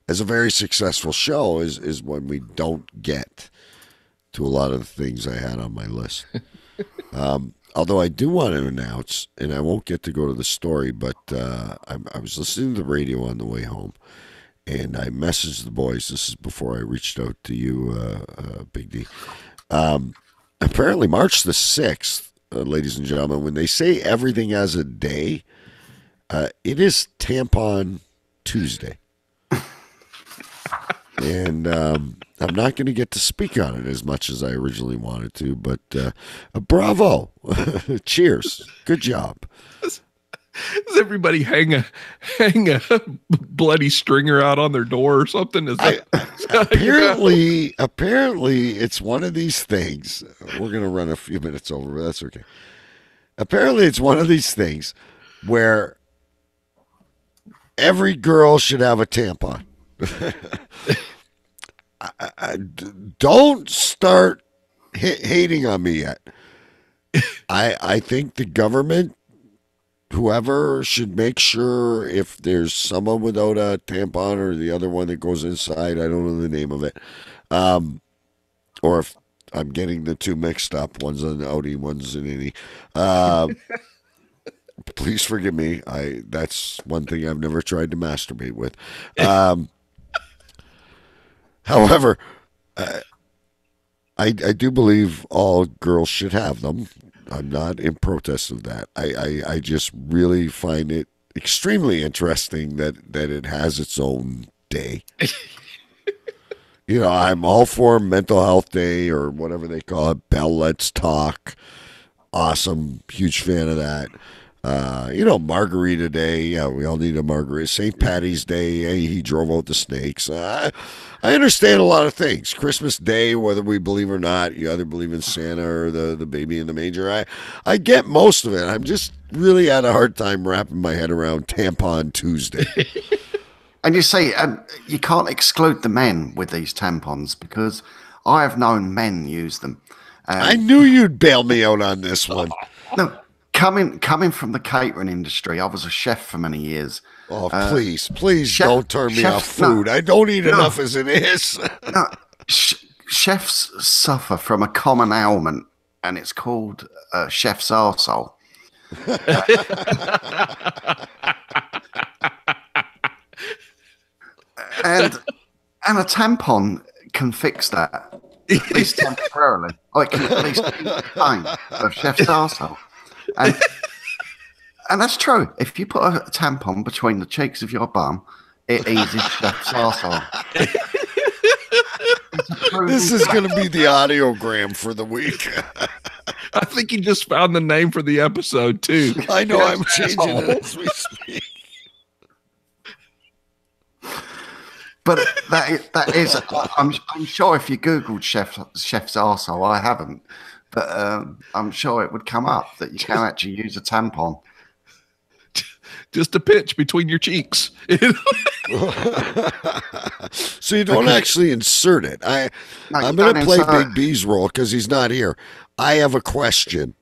Speaker 1: as a very successful show, is when we don't get to a lot of the things I had on my list. Although I do want to announce, and I won't get to go to the story, but I was listening to the radio on the way home, and I messaged the boys. This is before I reached out to you, Big D. Apparently March the 6th, ladies and gentlemen, when they say everything has a day, it is Tampon Tuesday. And I'm not going to get to speak on it as much as I originally wanted to, but bravo. Cheers. Good job.
Speaker 3: Does everybody hang a bloody stringer out on their door or something? Is that,
Speaker 1: apparently it's one of these things. We're going to run a few minutes over, but that's okay. Apparently it's one of these things where every girl should have a tampon. Don't start hating on me yet. I think the government, whoever, should make sure if there's someone without a tampon or the other one that goes inside, I don't know the name of it, or if I'm getting the two mixed up, one's an outie, one's an innie. Please forgive me. That's one thing I've never tried to masturbate with. However, I do believe all girls should have them. I'm not in protest of that. I just really find it extremely interesting that it has its own day. I'm all for Mental Health Day or whatever they call it. Bell Let's Talk. Awesome. Huge fan of that. Margarita Day. Yeah, we all need a margarita. St. Patty's Day. Hey, he drove out the snakes. I understand a lot of things. Christmas Day, whether we believe or not, you either believe in Santa or the baby in the manger. I get most of it. I'm just really had a hard time wrapping my head around Tampon Tuesday.
Speaker 2: And you see, you can't exclude the men with these tampons, because I have known men use them.
Speaker 1: I knew you'd bail me out on this one.
Speaker 2: No, coming from the catering industry, I was a chef for many years.
Speaker 1: Oh, please don't turn me off food. I don't eat enough as it is.
Speaker 2: No, chefs suffer from a common ailment, and it's called chef's arsehole. and a tampon can fix that, at least temporarily. Or it can at least keep the pain of chef's arsehole. And that's true. If you put a tampon between the cheeks of your bum, it eases chef's arsehole.
Speaker 1: This is going to be the audiogram for the week.
Speaker 3: I think you just found the name for the episode, too.
Speaker 1: I know, I'm changing it as we speak.
Speaker 2: But that is I'm sure if you Googled chef's arsehole, I haven't, but I'm sure it would come up that you can actually use a tampon.
Speaker 3: Just a pitch between your cheeks.
Speaker 1: So you don't actually insert it. I'm going to play Big B's role because he's not here. I have a question.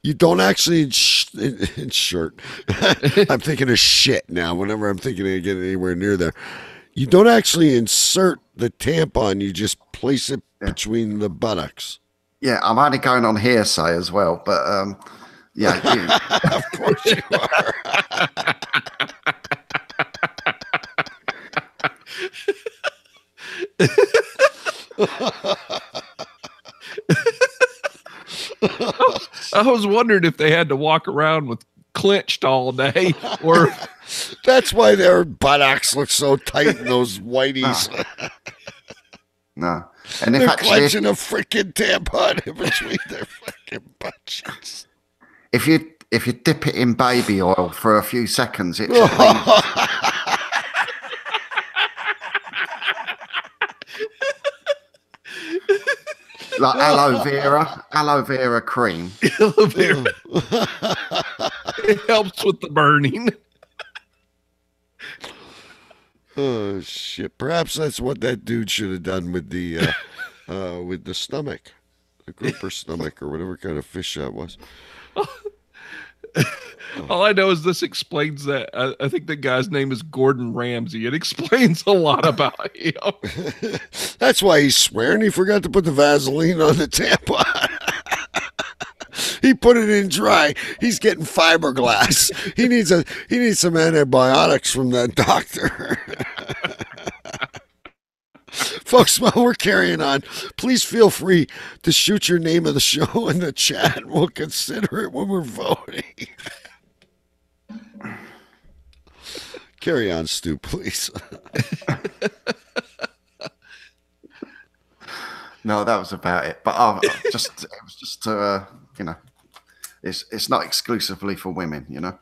Speaker 1: You don't actually insert. I'm thinking of shit now. Whenever I'm thinking of getting anywhere near there, you don't actually insert the tampon. You just place it between the buttocks.
Speaker 2: Yeah, I'm only going on hearsay as well, but yeah,
Speaker 1: of course you are.
Speaker 3: I was wondering if they had to walk around with clenched all day, or
Speaker 1: that's why their buttocks look so tight in those whiteys.
Speaker 2: No. And
Speaker 1: they're clenching a freaking tampon in between their fucking butt cheeks.
Speaker 2: If you dip it in baby oil for a few seconds, it should like aloe vera cream.
Speaker 3: Aloe vera. It helps with the burning.
Speaker 1: Oh shit! Perhaps that's what that dude should have done with the stomach, the grouper stomach, or whatever kind of fish that was.
Speaker 3: All I know is this explains that. I think the guy's name is Gordon Ramsay. It explains a lot about him.
Speaker 1: That's why he's swearing he forgot to put the Vaseline on the tampon. He put it in dry. He's getting fiberglass. He needs some antibiotics from that doctor. Folks, while we're carrying on, please feel free to shoot your name of the show in the chat. We'll consider it when we're voting. Carry on, Stu, please.
Speaker 2: No, that was about it. But it was just you know, it's not exclusively for women, you know.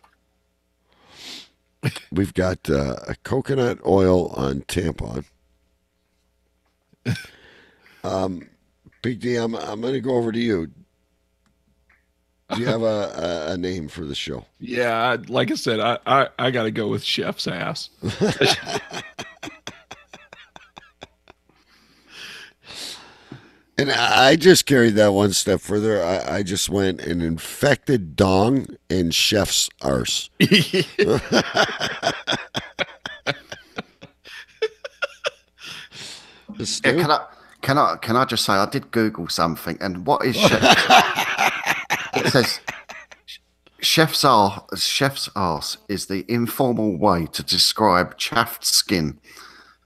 Speaker 1: We've got a coconut oil on tampon. Big D, I'm going to go over to you. Do you have a name for the show?
Speaker 3: Yeah, like I said, I got to go with Chef's ass.
Speaker 1: And I just carried that one step further. I just went and infected dong and chef's arse.
Speaker 2: Yeah, can I just say I did Google something, and what is chef's? It says chef's arse is the informal way to describe chaffed skin.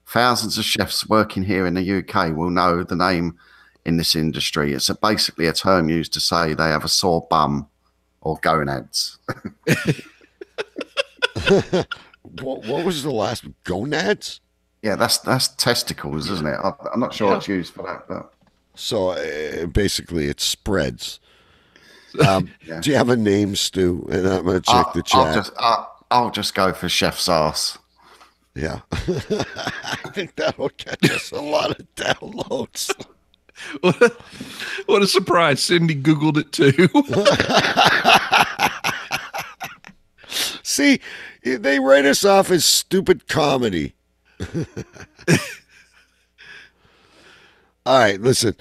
Speaker 2: Thousands of chefs working here in the UK will know the name in this industry. It's basically a term used to say they have a sore bum or gonads.
Speaker 1: What was the last? Gonads?
Speaker 2: Yeah, that's testicles, isn't it? I'm not sure it's used for that, but
Speaker 1: so basically it spreads. Do you have a name, Stu? And I'm going to check the chat.
Speaker 2: I'll just go for chef's arse.
Speaker 1: Yeah, I think that'll catch us a lot of downloads.
Speaker 3: What a surprise! Cindy Googled it too.
Speaker 1: See, they write us off as stupid comedy. All right, listen.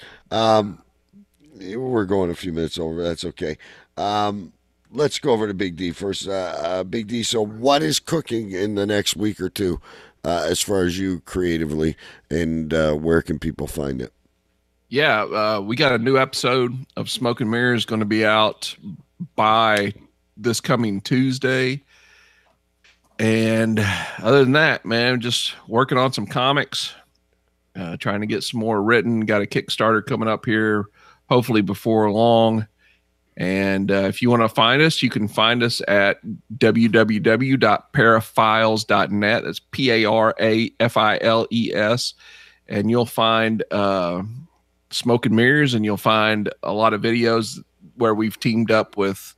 Speaker 1: we're going a few minutes over. That's okay. Let's go over to Big D first. Big D, so what is cooking in the next week or two as far as you creatively, and where can people find it?
Speaker 3: Yeah, we got a new episode of Smoke and Mirrors going to be out by this coming Tuesday. And other than that, man, just working on some comics, trying to get some more written. Got a Kickstarter coming up here, hopefully before long. And if you want to find us, you can find us at www.paraphiles.net. That's Parafiles. And you'll find Smoke and Mirrors, and you'll find a lot of videos where we've teamed up with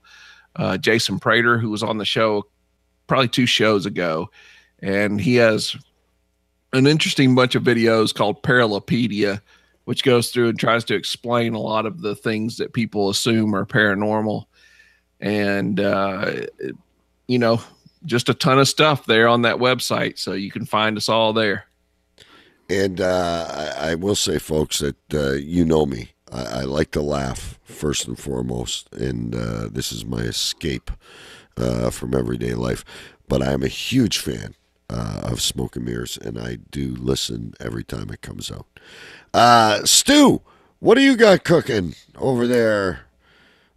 Speaker 3: Jason Prater, who was on the show probably 2 shows ago. And he has an interesting bunch of videos called Paralopedia, which goes through and tries to explain a lot of the things that people assume are paranormal. And, just a ton of stuff there on that website. So you can find us all there.
Speaker 1: And I will say, folks, that you know me. I like to laugh first and foremost. And this is my escape from everyday life. But I am a huge fan of Smoke and Mirrors, and I do listen every time it comes out. Stu, what do you got cooking over there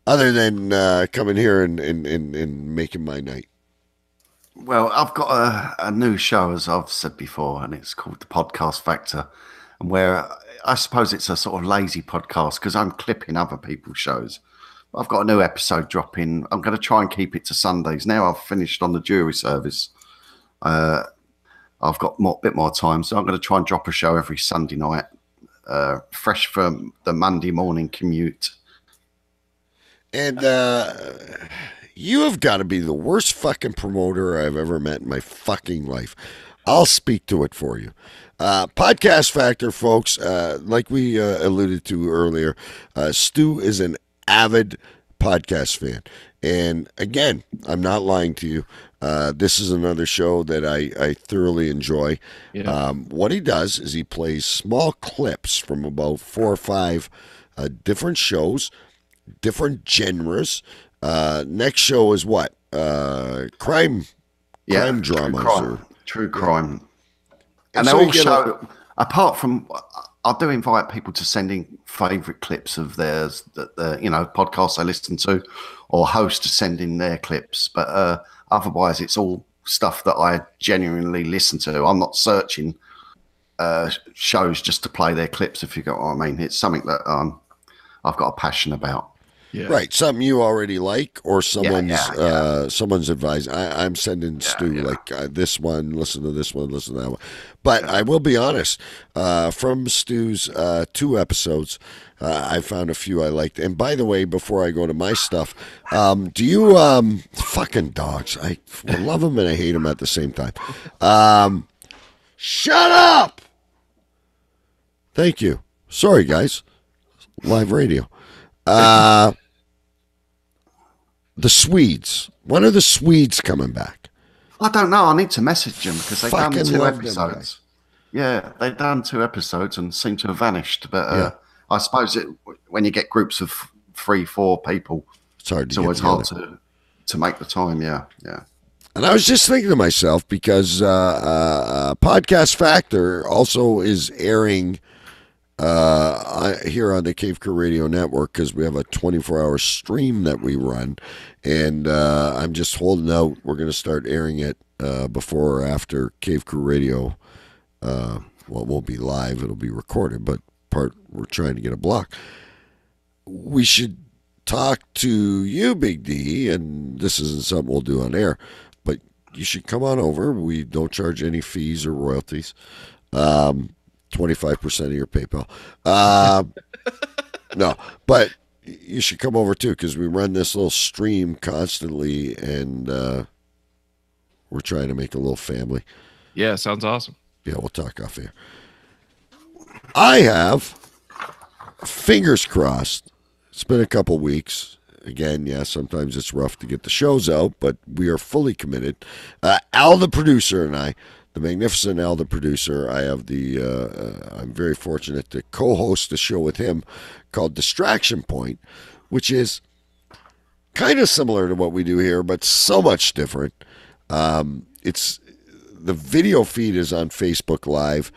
Speaker 1: other than coming here and making my night?
Speaker 2: Well, I've got a new show, as I've said before, and it's called The Podcast Factor, and where I suppose it's a sort of lazy podcast because I'm clipping other people's shows. I've got a new episode dropping. I'm going to try and keep it to Sundays. Now I've finished on the jury service. I've got a bit more time, so I'm going to try and drop a show every Sunday night. Fresh from the Monday morning commute.
Speaker 1: And you have got to be the worst fucking promoter I've ever met in my fucking life. I'll speak to it for you. Podcast Factor, folks, like we alluded to earlier, Stu is an avid podcast fan. And again, I'm not lying to you. This is another show that I thoroughly enjoy.
Speaker 3: Yeah.
Speaker 1: What he does is he plays small clips from about 4 or 5 different shows, different genres. Next show is what? Crime dramas.
Speaker 2: True crime.
Speaker 1: And
Speaker 2: they
Speaker 1: so
Speaker 2: all show, apart from, I do invite people to send in favourite clips of theirs that podcasts they listen to, or hosts to send in their clips. But otherwise, it's all stuff that I genuinely listen to. I'm not searching shows just to play their clips, if you got what I mean. It's something that I've got a passion about.
Speaker 3: Yeah.
Speaker 1: Right, something you already like, or someone's advice. I'm sending Stu this one, listen to this one, listen to that one. But I will be honest, from Stu's 2 episodes, I found a few I liked. And by the way, before I go to my stuff, do you fucking dogs? I love them and I hate them at the same time. Shut up! Thank you. Sorry, guys. Live radio. The Swedes. When are the Swedes coming back?
Speaker 2: I don't know. I need to message them because they've done
Speaker 1: Fucking
Speaker 2: 2
Speaker 1: love them,
Speaker 2: episodes. Yeah, they've done 2 episodes and seem to have vanished. But I suppose when you get groups of 3, 4 people,
Speaker 1: it's hard.
Speaker 2: It's always hard to make the time. Yeah.
Speaker 1: And I was just thinking to myself, because Podcast Factor also is airing here on the Cave Crew Radio Network, because we have a 24-hour stream that we run, and I'm just holding out. We're going to start airing it before or after Cave Crew Radio. Well, it won't be live, it'll be recorded, but we're trying to get a block. We should talk to you, Big D, and this isn't something we'll do on air, but you should come on over. We don't charge any fees or royalties. 25% of your PayPal. No, but you should come over too, because we run this little stream constantly, and we're trying to make a little family.
Speaker 3: Yeah, sounds awesome.
Speaker 1: Yeah, we'll talk off air. I have, fingers crossed, it's been a couple weeks. Again, yeah, sometimes it's rough to get the shows out, but we are fully committed. Al, the producer, and I, the magnificent Al, the producer. I have I'm very fortunate to co-host a show with him called Distraction Point, which is kind of similar to what we do here, but so much different. It's the video feed is on Facebook Live,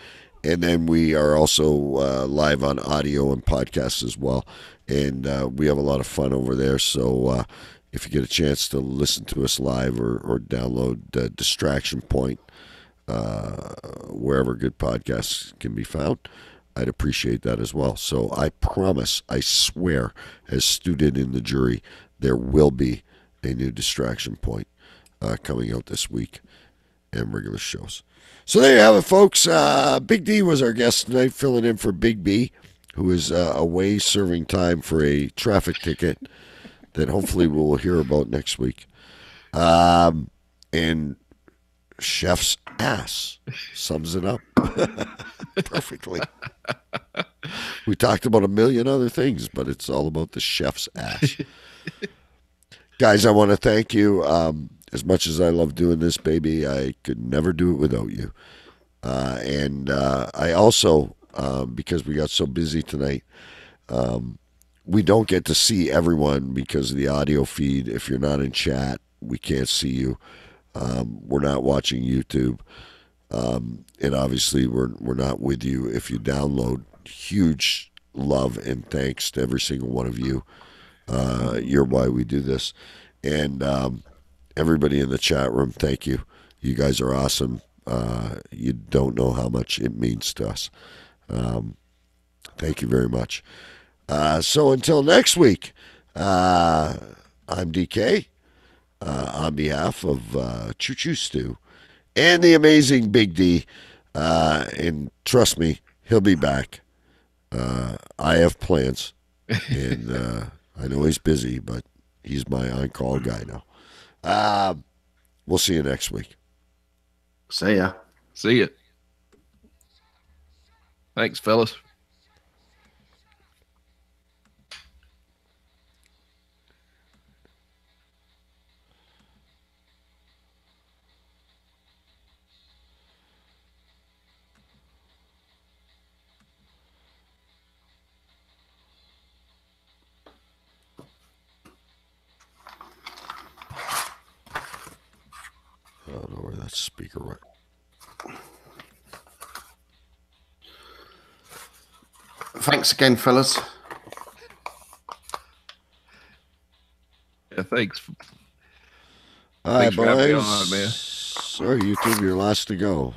Speaker 1: and then we are also live on audio and podcasts as well. And we have a lot of fun over there. So if you get a chance to listen to us live or download Distraction Point, wherever good podcasts can be found, I'd appreciate that as well. So I promise, I swear, as Stu did in the jury, there will be a new Distraction Point coming out this week and regular shows. So there you have it, folks. Big D was our guest tonight, filling in for Big B, who is away serving time for a traffic ticket that hopefully we'll hear about next week. And chef's ass sums it up perfectly. We talked about a million other things, but it's all about the chef's ass. Guys, I want to thank you. As much as I love doing this, baby, I could never do it without you. And I also, because we got so busy tonight, we don't get to see everyone because of the audio feed. If you're not in chat, we can't see you. We're not watching YouTube. And obviously, we're not with you if you download. Huge love and thanks to every single one of you. You're why we do this. And everybody in the chat room, thank you. You guys are awesome. You don't know how much it means to us. Thank you very much. So until next week, I'm DK on behalf of Choo Choo Stu and the amazing Big D. And trust me, he'll be back. I have plans, and I know he's busy, but he's my on-call guy now. We'll see you next week.
Speaker 2: See ya.
Speaker 3: See ya. Thanks, fellas.
Speaker 1: I don't know where that speaker went.
Speaker 2: Thanks again, fellas.
Speaker 3: Yeah, thanks.
Speaker 1: All right,
Speaker 3: Thanks for having me
Speaker 1: boys.
Speaker 3: on, man.
Speaker 1: Sorry, YouTube, you're last to go.